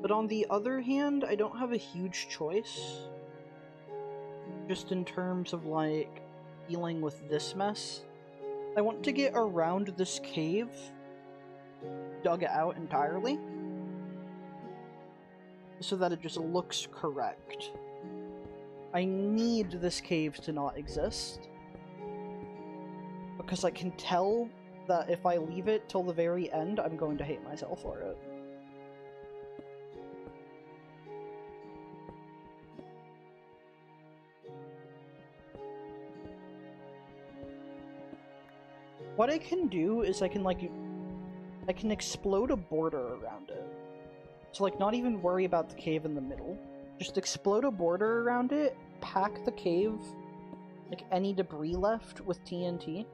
But on the other hand, I don't have a huge choice. Just in terms of, like, dealing with this mess. I want to get around this cave, dug out entirely, so that it just looks correct. I need this cave to not exist, because I can tell that if I leave it till the very end, I'm going to hate myself for it. What I can do is I can explode a border around it. So, like, not even worry about the cave in the middle. Just explode a border around it, pack the cave, like, any debris left with TNT,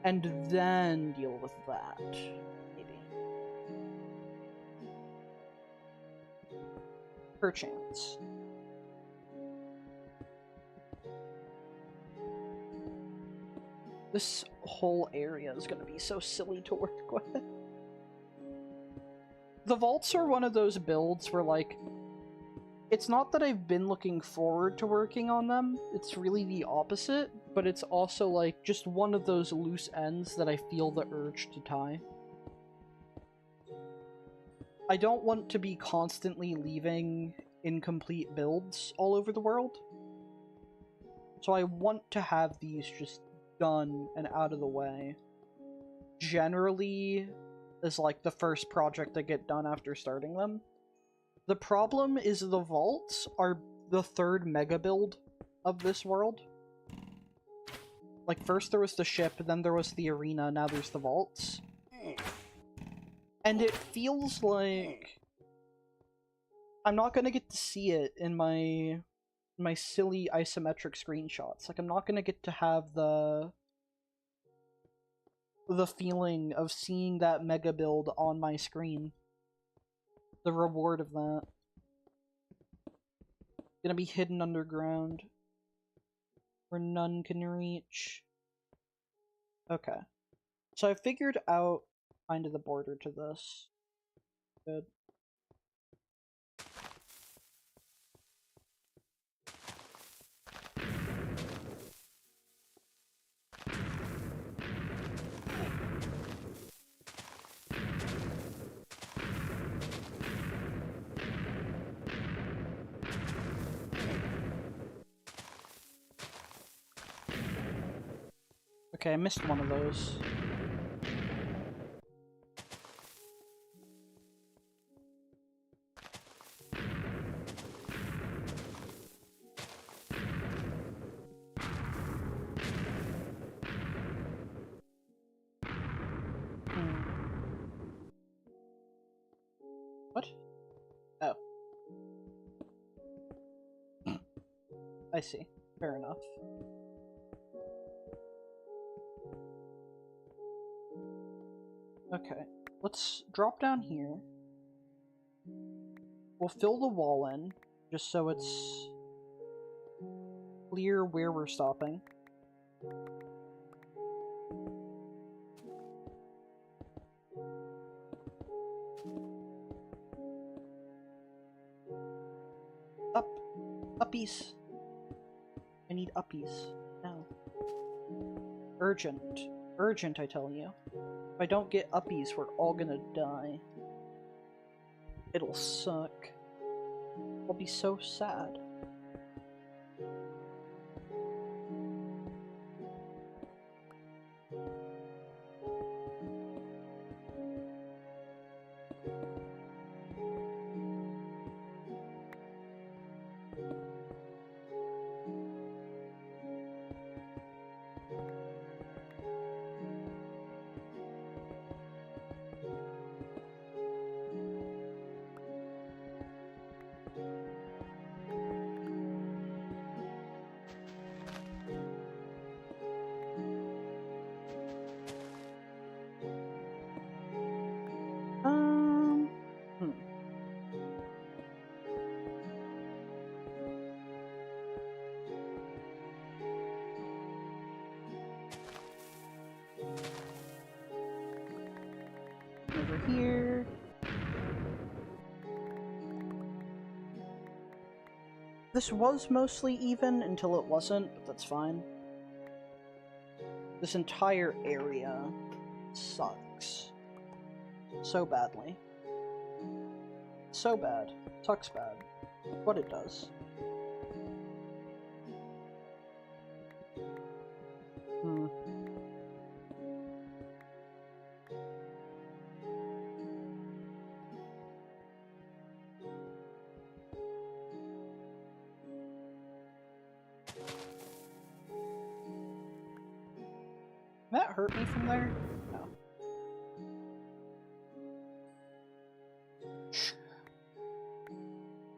and then deal with that, maybe. Perchance. This whole area is gonna be so silly to work with. The vaults are one of those builds where, like, it's not that I've been looking forward to working on them, it's really the opposite, but it's also, like, just one of those loose ends that I feel the urge to tie. I don't want to be constantly leaving incomplete builds all over the world. So I want to have these just done and out of the way. Generally, is like the first project I get done after starting them. The problem is the vaults are the third mega build of this world. Like, first there was the ship, then there was the arena, now there's the vaults. And it feels like I'm not gonna get to see it in my silly isometric screenshots. Like, I'm not gonna get to have the feeling of seeing that mega build on my screen. The reward of that. Gonna be hidden underground, where none can reach. Okay. So I figured out kind of the border to this. Good. Okay, I missed one of those. What? Oh. I see. Fair enough. Okay, let's drop down here. We'll fill the wall in, just so it's clear where we're stopping. Up! Uppies! I need uppies. Now. Urgent. Urgent, I tell you. If I don't get uppies, we're all gonna die. It'll suck. I'll be so sad. Over here. This was mostly even until it wasn't, but that's fine. This entire area sucks. So badly. So bad. Sucks bad. What it does. That hurt me from there? No.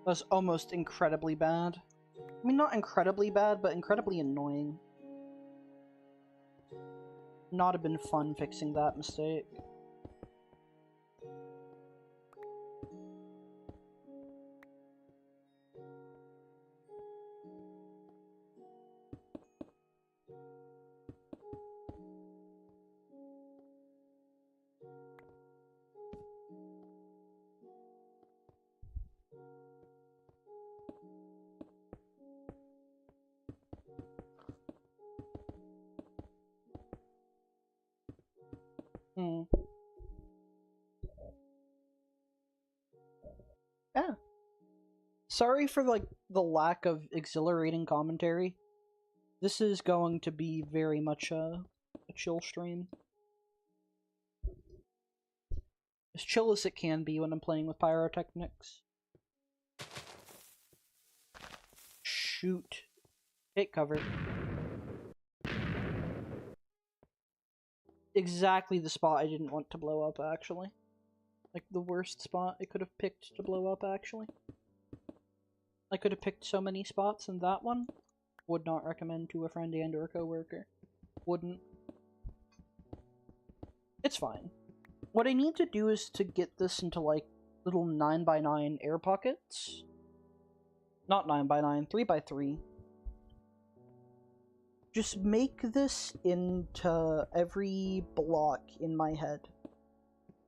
That was almost incredibly bad. I mean, not incredibly bad, but incredibly annoying. Not have been fun fixing that mistake. Yeah. Sorry for, like, the lack of exhilarating commentary. This is going to be very much a chill stream. As chill as it can be when I'm playing with pyrotechnics. Shoot. Take cover. Exactly the spot I didn't want to blow up, actually. Like, the worst spot I could have picked to blow up, actually. I could have picked so many spots, and that one would not recommend to a friend and or coworker. Wouldn't. It's fine. What I need to do is to get this into, like, little 9x9 air pockets. Not 9x9, 3x3. Just make this into every block in my head.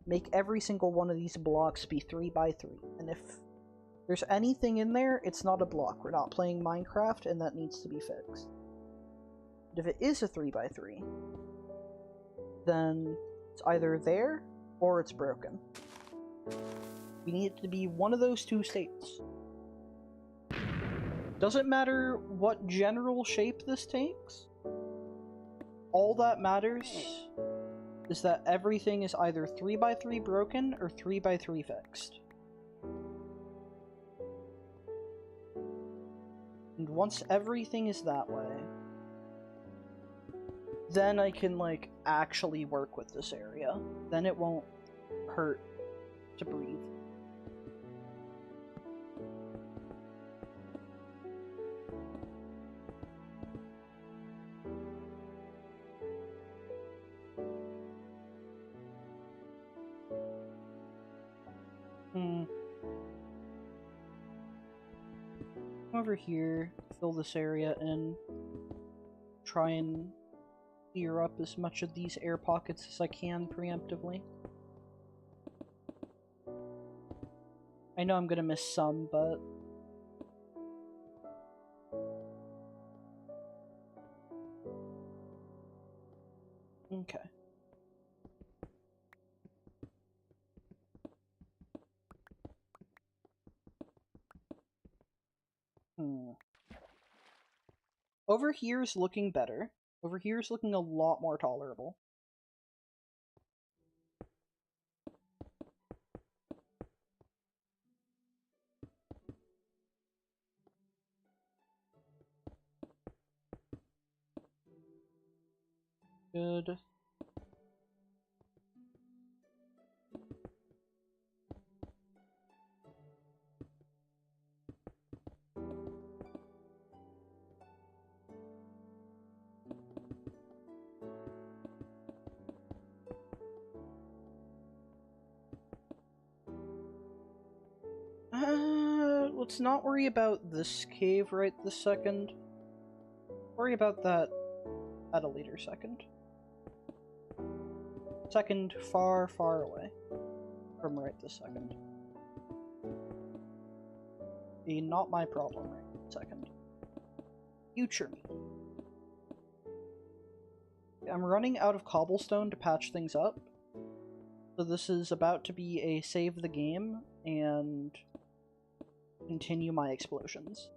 Make every single one of these blocks be 3x3. And if there's anything in there, it's not a block. We're not playing Minecraft, and that needs to be fixed. But if it is a 3x3, then it's either there, or it's broken. We need it to be one of those two states. Doesn't matter what general shape this takes. All that matters is that everything is either 3x3 broken or 3x3 fixed. And once everything is that way, then I can, like, actually work with this area. Then it won't hurt to breathe. Hmm. Over here, fill this area in. Try and clear up as much of these air pockets as I can preemptively. I know I'm gonna miss some, but... Okay. Over here's looking better. Over here's looking a lot more tolerable. Good. Let's not worry about this cave right this second. Worry about that at a later second. Second, far, far away from right this second. Be not my problem right this second. Future me. I'm running out of cobblestone to patch things up. So this is about to be a save the game and continue my explosions.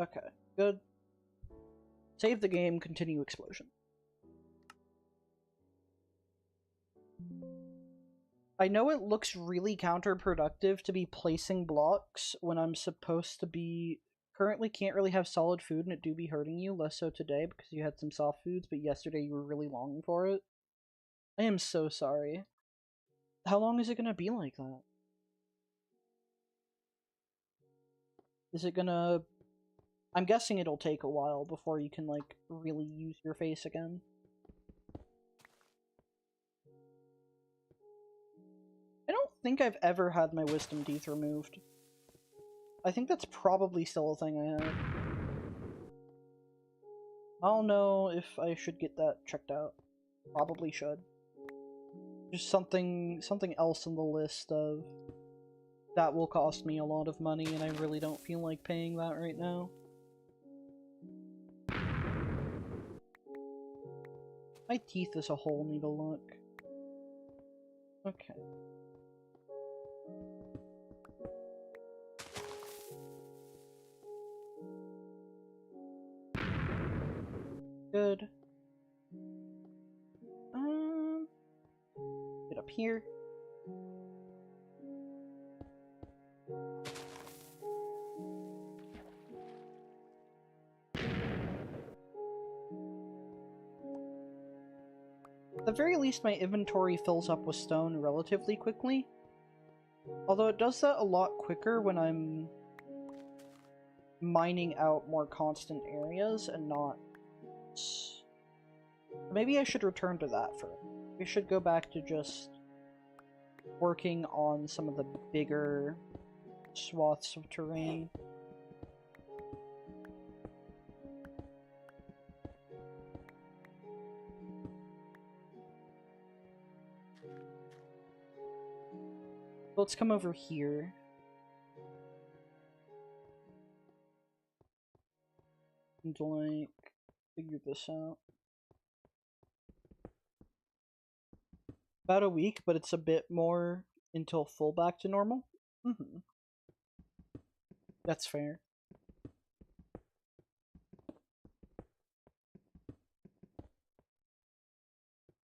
Okay, good. Save the game, continue explosion. I know it looks really counterproductive to be placing blocks when I'm supposed to be... Currently can't really have solid food and it do be hurting you, less so today because you had some soft foods, but yesterday you were really longing for it. I am so sorry. How long is it gonna be like that? Is it gonna... I'm guessing it'll take a while before you can, like, really use your face again. I don't think I've ever had my wisdom teeth removed. I think that's probably still a thing I have. I'll know if I should get that checked out. Probably should. Just something else on the list of... That will cost me a lot of money, and I really don't feel like paying that right now. My teeth as a whole need a look. Okay. Good. Get up here. At the very least, my inventory fills up with stone relatively quickly. Although it does that a lot quicker when I'm mining out more constant areas and not... Maybe I should return to that first. We should go back to just working on some of the bigger swaths of terrain. Let's come over here. And, like, figure this out. About a week, but it's a bit more until full back to normal. That's fair.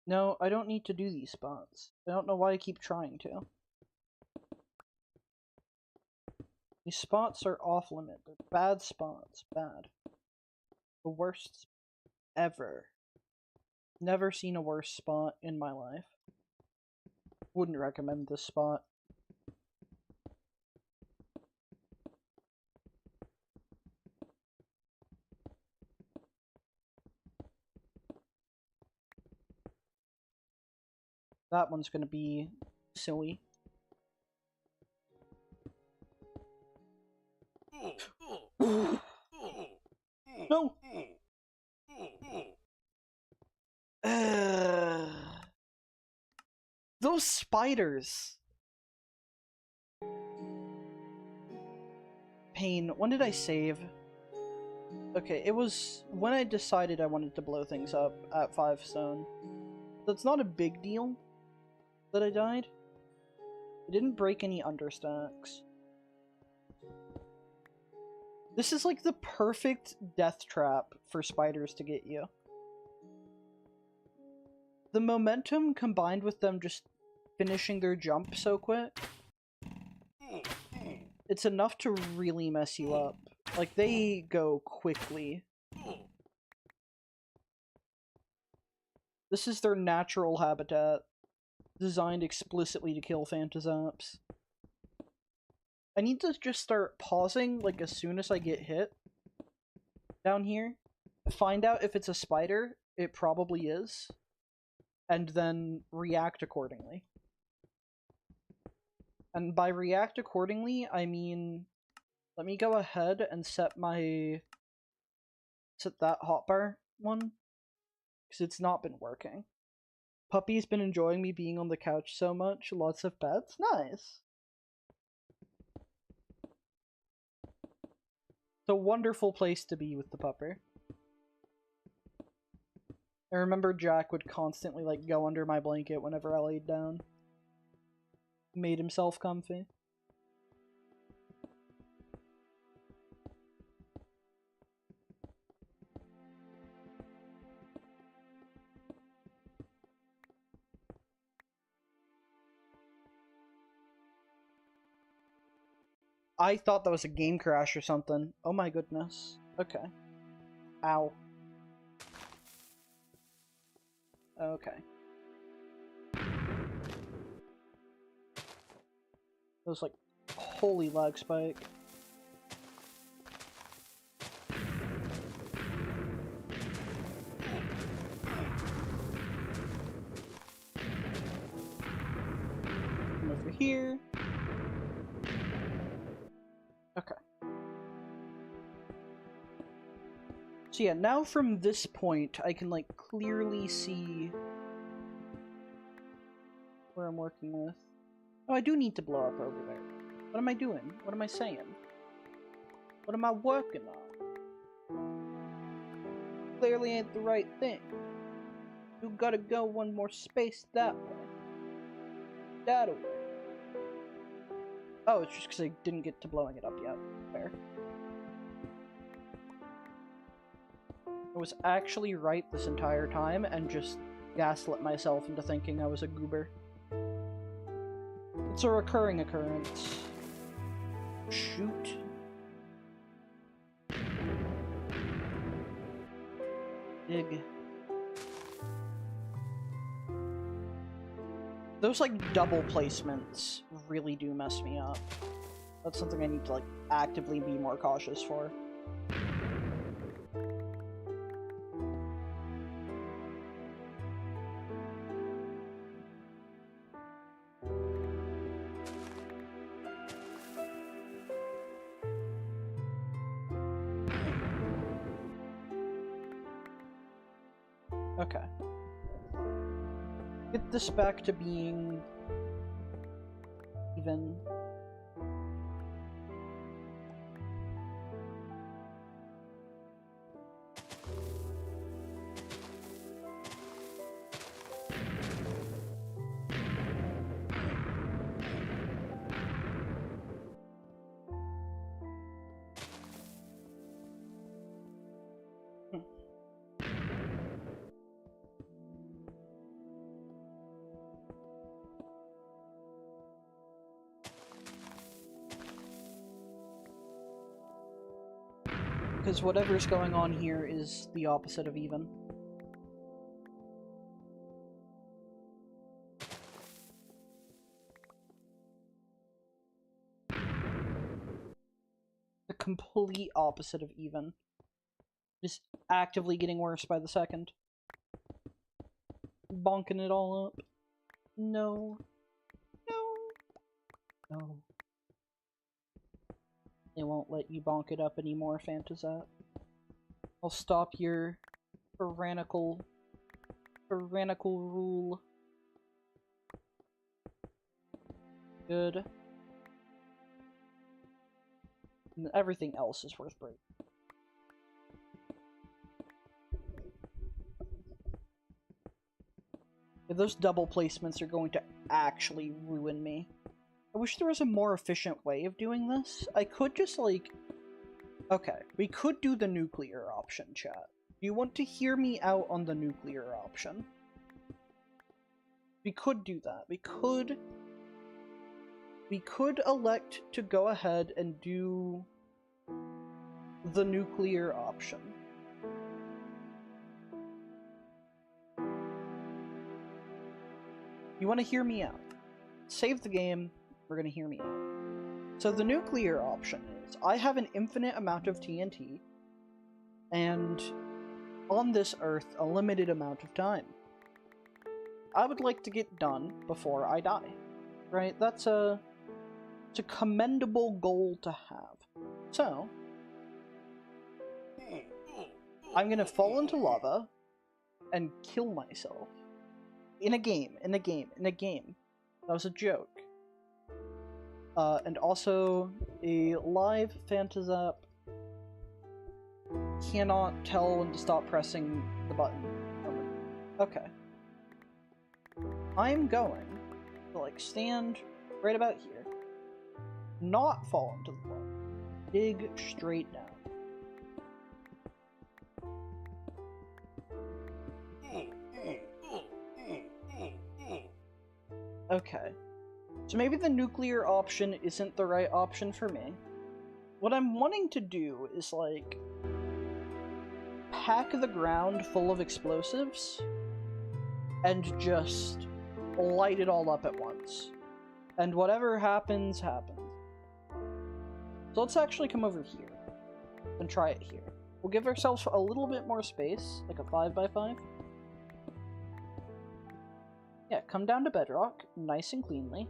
No, I don't need to do these spots. I don't know why I keep trying to. These spots are off limit. They're bad spots. Bad. The worst ever. Never seen a worse spot in my life. Wouldn't recommend this spot. That one's gonna be silly. No! Those spiders! Pain. When did I save? Okay, it was when I decided I wanted to blow things up at 5 stone. That's not a big deal that I died. I didn't break any understacks. This is like the perfect death trap for spiders to get you. The momentum combined with them just finishing their jump so quick, it's enough to really mess you up. Like, they go quickly. This is their natural habitat, designed explicitly to kill Phantazaps. I need to just start pausing, like, as soon as I get hit down here. Find out if it's a spider. It probably is. And then react accordingly. And by react accordingly, I mean, let me go ahead and set that hotbar one, because it's not been working. Puppy's been enjoying me being on the couch so much. Lots of pets. Nice. It's a wonderful place to be with the pupper. I remember Jack would constantly, like, go under my blanket whenever I laid down. Made himself comfy. I thought that was a game crash or something. Oh my goodness. Okay. Ow. Okay. It was like, holy lag spike. Come over here. Okay. So yeah, now from this point, I can, like, clearly see where I'm working with. Oh, I do need to blow up over there. What am I doing? What am I saying? What am I working on? Clearly ain't the right thing. You gotta go one more space that way. That way. Oh, it's just because I didn't get to blowing it up yet. Fair. I was actually right this entire time and just gaslit myself into thinking I was a goober. It's a recurring occurrence. Shoot. Dig. Those, like, double placements really do mess me up. That's something I need to, like, actively be more cautious for. Okay. Get this back to being even. Because whatever's going on here is the opposite of even. The complete opposite of even. Just actively getting worse by the second. Bonking it all up. No. No. No. They won't let you bonk it up anymore, Phantasat. I'll stop your tyrannical rule. Good. And everything else is worth breaking. Those double placements are going to actually ruin me. I wish there was a more efficient way of doing this. I could just, like... Okay, we could do the nuclear option, chat. Do you want to hear me out on the nuclear option? We could do that. We could elect to go ahead and do the nuclear option. You want to hear me out? Save the game. We're going to hear me out. So the nuclear option is, I have an infinite amount of TNT, and on this Earth, a limited amount of time. I would like to get done before I die, right? It's a commendable goal to have. So, I'm gonna fall into lava and kill myself. In a game. That was a joke. And also, a live Phantasap cannot tell when to stop pressing the button. Okay. I'm going to, like, stand right about here. Not fall into the lava. Dig straight down. Okay. So maybe the nuclear option isn't the right option for me. What I'm wanting to do is, like, pack the ground full of explosives and just light it all up at once. And whatever happens, happens. So let's actually come over here and try it here. We'll give ourselves a little bit more space, like a 5x5. Yeah, come down to bedrock, nice and cleanly.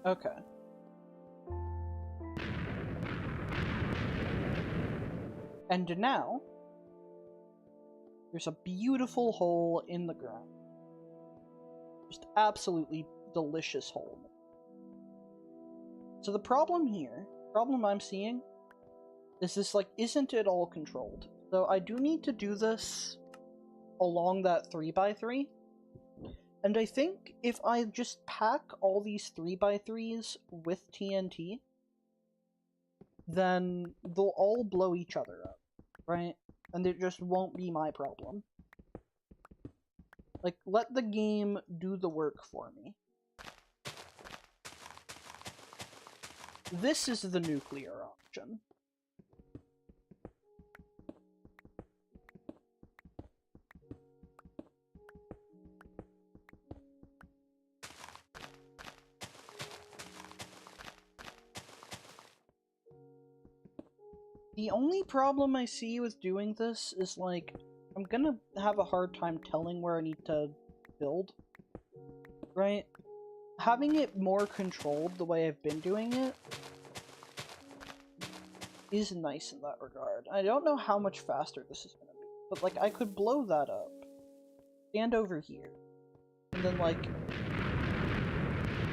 Okay. And now, there's a beautiful hole in the ground. Just absolutely delicious hole. So the problem I'm seeing, is this, like, isn't at all controlled. So I do need to do this along that 3x3. And I think if I just pack all these 3x3s with TNT, then they'll all blow each other up, right? And it just won't be my problem. Like, let the game do the work for me. This is the nuclear option. The only problem I see with doing this is, like, I'm gonna have a hard time telling where I need to build, right? Having it more controlled the way I've been doing it is nice in that regard. I don't know how much faster this is gonna be, but, like, I could blow that up, stand over here, and then, like,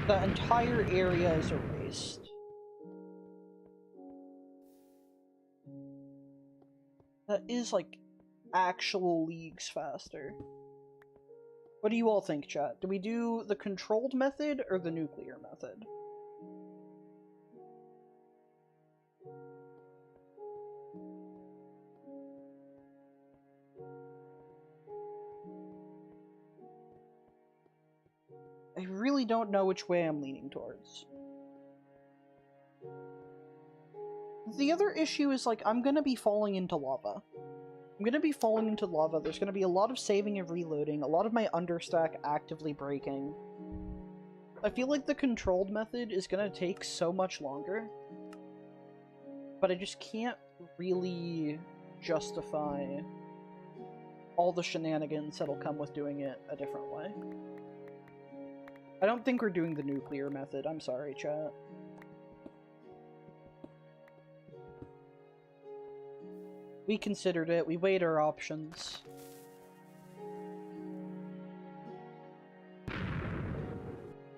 the entire area is erased. That is, like, actual leagues faster. What do you all think, chat? Do we do the controlled method or the nuclear method? I really don't know which way I'm leaning towards. The other issue is, like, I'm gonna be falling into lava. There's gonna be a lot of saving and reloading, a lot of my understack actively breaking. I feel like the controlled method is gonna take so much longer. but I just can't really justify all the shenanigans that'll come with doing it a different way. I don't think we're doing the nuclear method. I'm sorry, chat. We considered it. We weighed our options.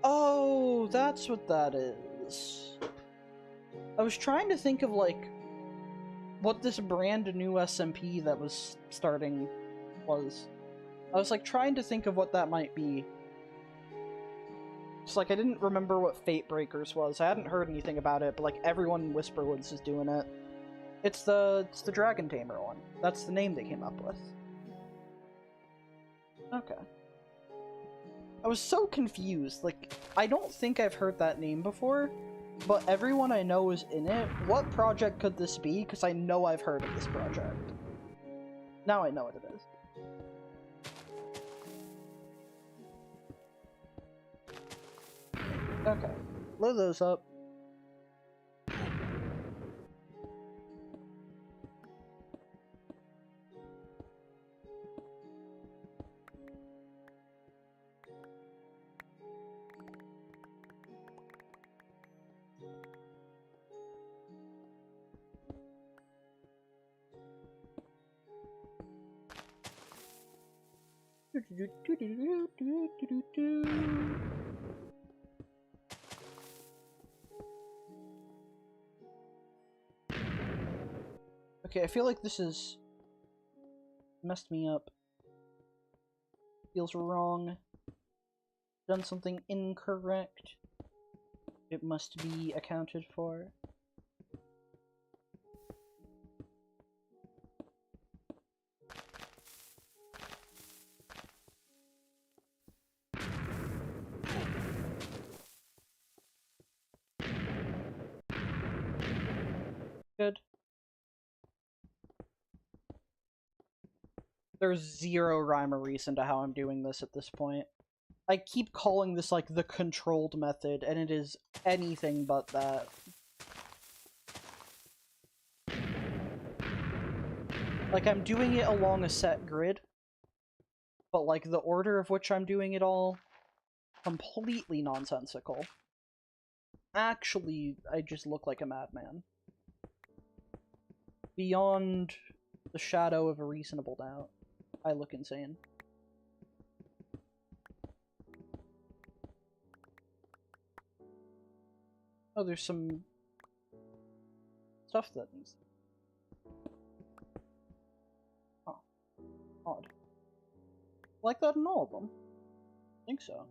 Oh, that's what that is. I was trying to think of, like, what this brand new SMP that was starting was. I was, like, trying to think of what that might be. It's like, I didn't remember what Fate Breakers was. I hadn't heard anything about it, but, like, everyone in Whisperwoods is doing it. It's the Dragon Tamer one. That's the name they came up with. Okay. I was so confused. Like, I don't think I've heard that name before, but everyone I know is in it. What project could this be? Because I know I've heard of this project. Now I know what it is. Okay. Load those up. Okay, I feel like this has messed me up. Feels wrong. Done something incorrect. It must be accounted for. Good. There's zero rhyme or reason to how I'm doing this at this point. I keep calling this, like, the controlled method, and it is anything but that. Like, I'm doing it along a set grid, but, like, the order of which I'm doing it all, completely nonsensical. Actually, I just look like a madman. Beyond the shadow of a reasonable doubt, I look insane. Oh, there's some stuff that needs. Oh, odd. Like that in all of them. I think so.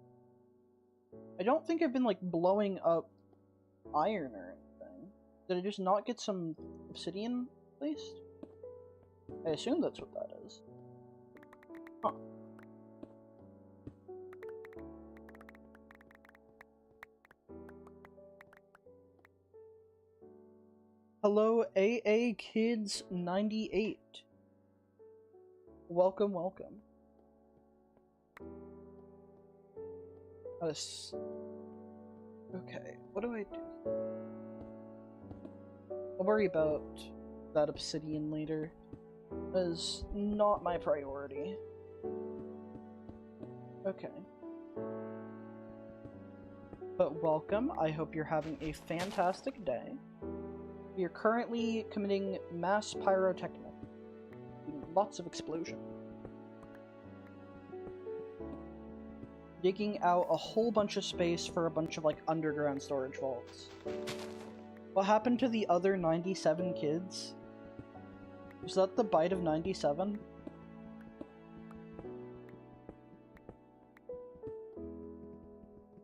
I don't think I've been, like, blowing up iron or anything. Did I just not get some obsidian placed? I assume that's what that is. Huh. Hello, AA Kids 98. Welcome, welcome. Okay, what do I do? I'll worry about that obsidian later. That is not my priority. Okay. But welcome, I hope you're having a fantastic day. We are currently committing mass pyrotechnic. Lots of explosion. Digging out a whole bunch of space for a bunch of, like, underground storage vaults. What happened to the other 97 kids? Was that the bite of 97?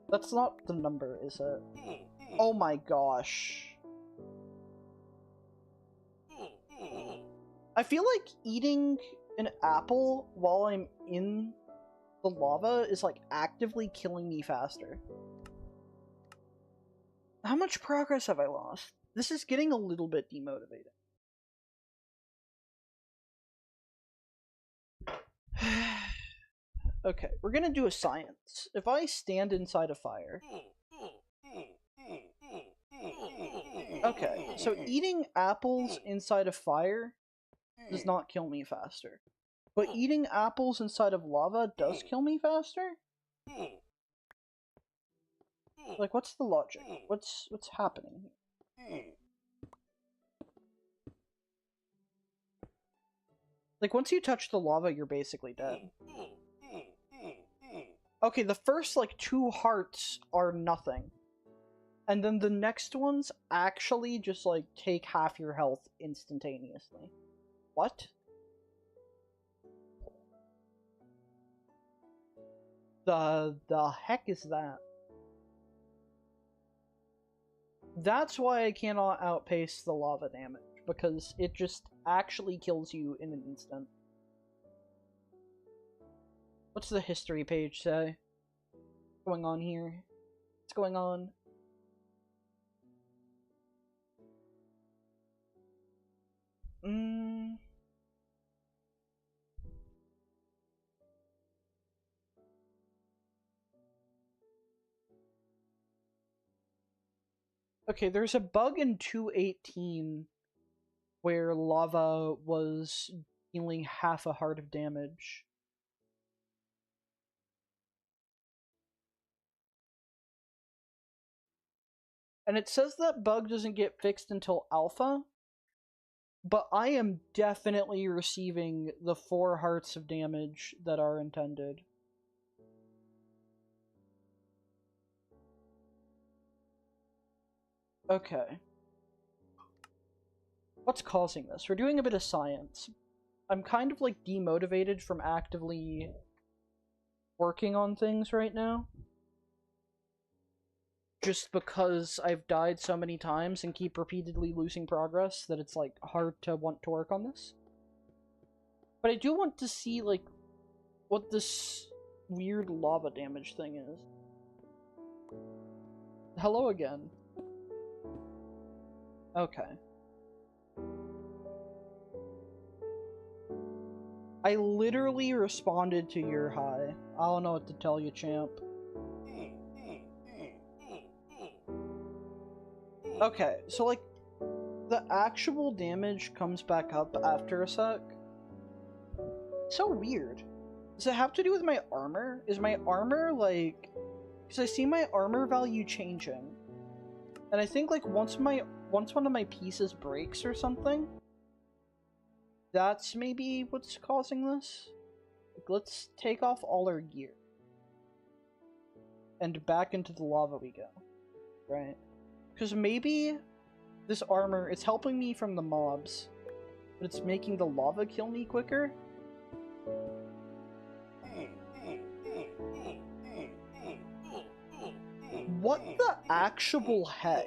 That's not the number, is it? Oh my gosh. I feel like eating an apple while I'm in the lava is, like, actively killing me faster. How much progress have I lost? This is getting a little bit demotivating. Okay, we're gonna do a science. If I stand inside a fire... Okay, so eating apples inside of fire does not kill me faster. But eating apples inside of lava does kill me faster? Like, what's the logic? What's happening here? Like, once you touch the lava, you're basically dead. Okay, the first, like, 2 hearts are nothing. And then the next ones actually just, like, take half your health instantaneously. What? The heck is that? That's why I cannot outpace the lava damage, because it just actually kills you in an instant. What's the history page say? What's going on here? What's going on? Okay, there's a bug in 2.18 where lava was dealing half a heart of damage. And it says that bug doesn't get fixed until alpha, but I am definitely receiving the 4 hearts of damage that are intended. Okay. What's causing this? We're doing a bit of science. I'm kind of, like, demotivated from actively working on things right now. Just because I've died so many times and keep repeatedly losing progress that it's, like, hard to want to work on this. But I do want to see, like, what this weird lava damage thing is. Hello again. Okay. I literally responded to your hi. I don't know what to tell you, champ. Okay, so, like, the actual damage comes back up after a sec. So weird. Does it have to do with my armor? Is my armor, like... Because I see my armor value changing. And I think, like, once one of my pieces breaks or something, that's maybe what's causing this. Like, let's take off all our gear. And back into the lava we go. Right? Because maybe this armor, it's helping me from the mobs, but it's making the lava kill me quicker? What the actual heck?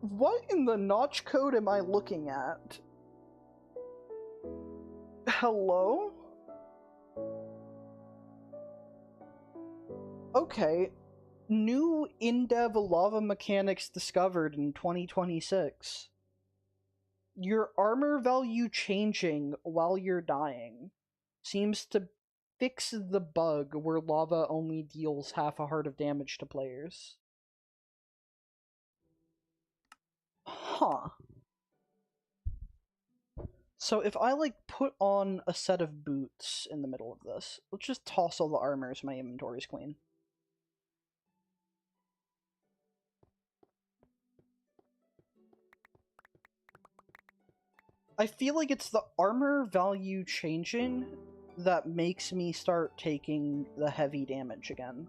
What in the notch code am I looking at? Hello? Okay. New in-dev lava mechanics discovered in 2026. Your armor value changing while you're dying seems to fix the bug where lava only deals half a heart of damage to players. Huh. So if I, like, put on a set of boots in the middle of this, let's just toss all the armor so my inventory's clean. I feel like it's the armor value changing that makes me start taking the heavy damage again.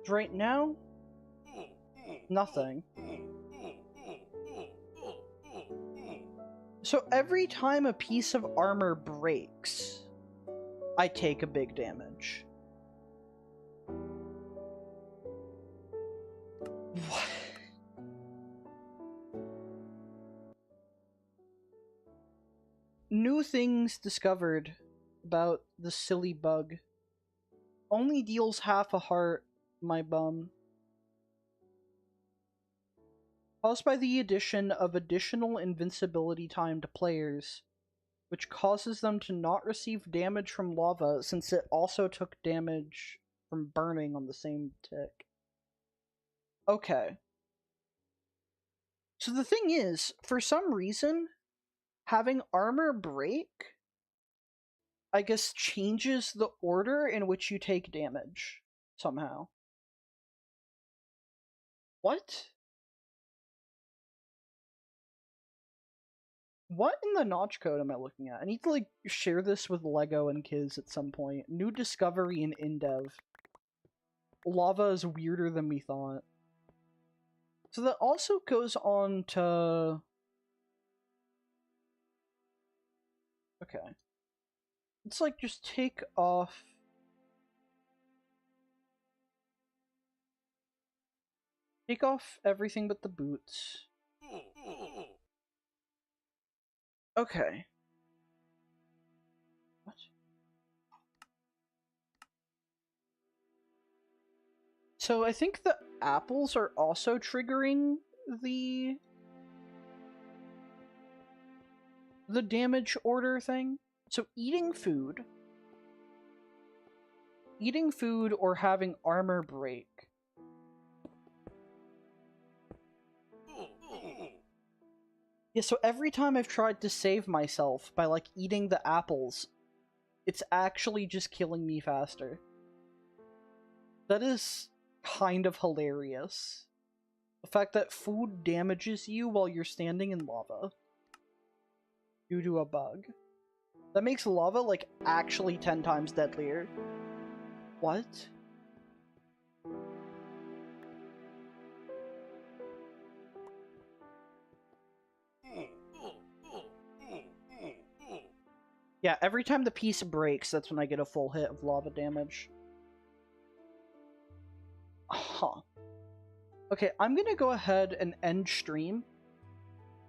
Right now, nothing. So every time a piece of armor breaks, I take a big damage. What? New things discovered about the silly bug. Only deals half a heart, my bum. Caused by the addition of additional invincibility time to players, which causes them to not receive damage from lava since it also took damage from burning on the same tick. Okay. So the thing is, for some reason, having armor break, I guess, changes the order in which you take damage somehow. What? What in the notch code am I looking at? I need to like share this with Lego and kids at some point. New discovery in InDev. Lava is weirder than we thought. So that also goes on to... Okay. It's like just take off... Take off everything but the boots. Okay. What? So I think the apples are also triggering the damage order thing. So eating food or having armor break. Yeah, so every time I've tried to save myself by, like, eating the apples, it's actually just killing me faster. That is kind of hilarious. The fact that food damages you while you're standing in lava. Due to a bug. That makes lava, like, actually 10 times deadlier. What? Yeah, every time the piece breaks, that's when I get a full hit of lava damage. Huh. Okay, I'm gonna go ahead and end stream.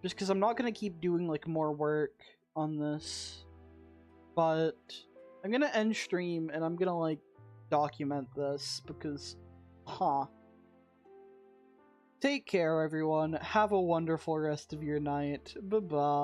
Just because I'm not gonna keep doing, like, more work on this. But I'm gonna end stream, and I'm gonna, like, document this, because... Huh. Take care, everyone. Have a wonderful rest of your night. Bye-bye.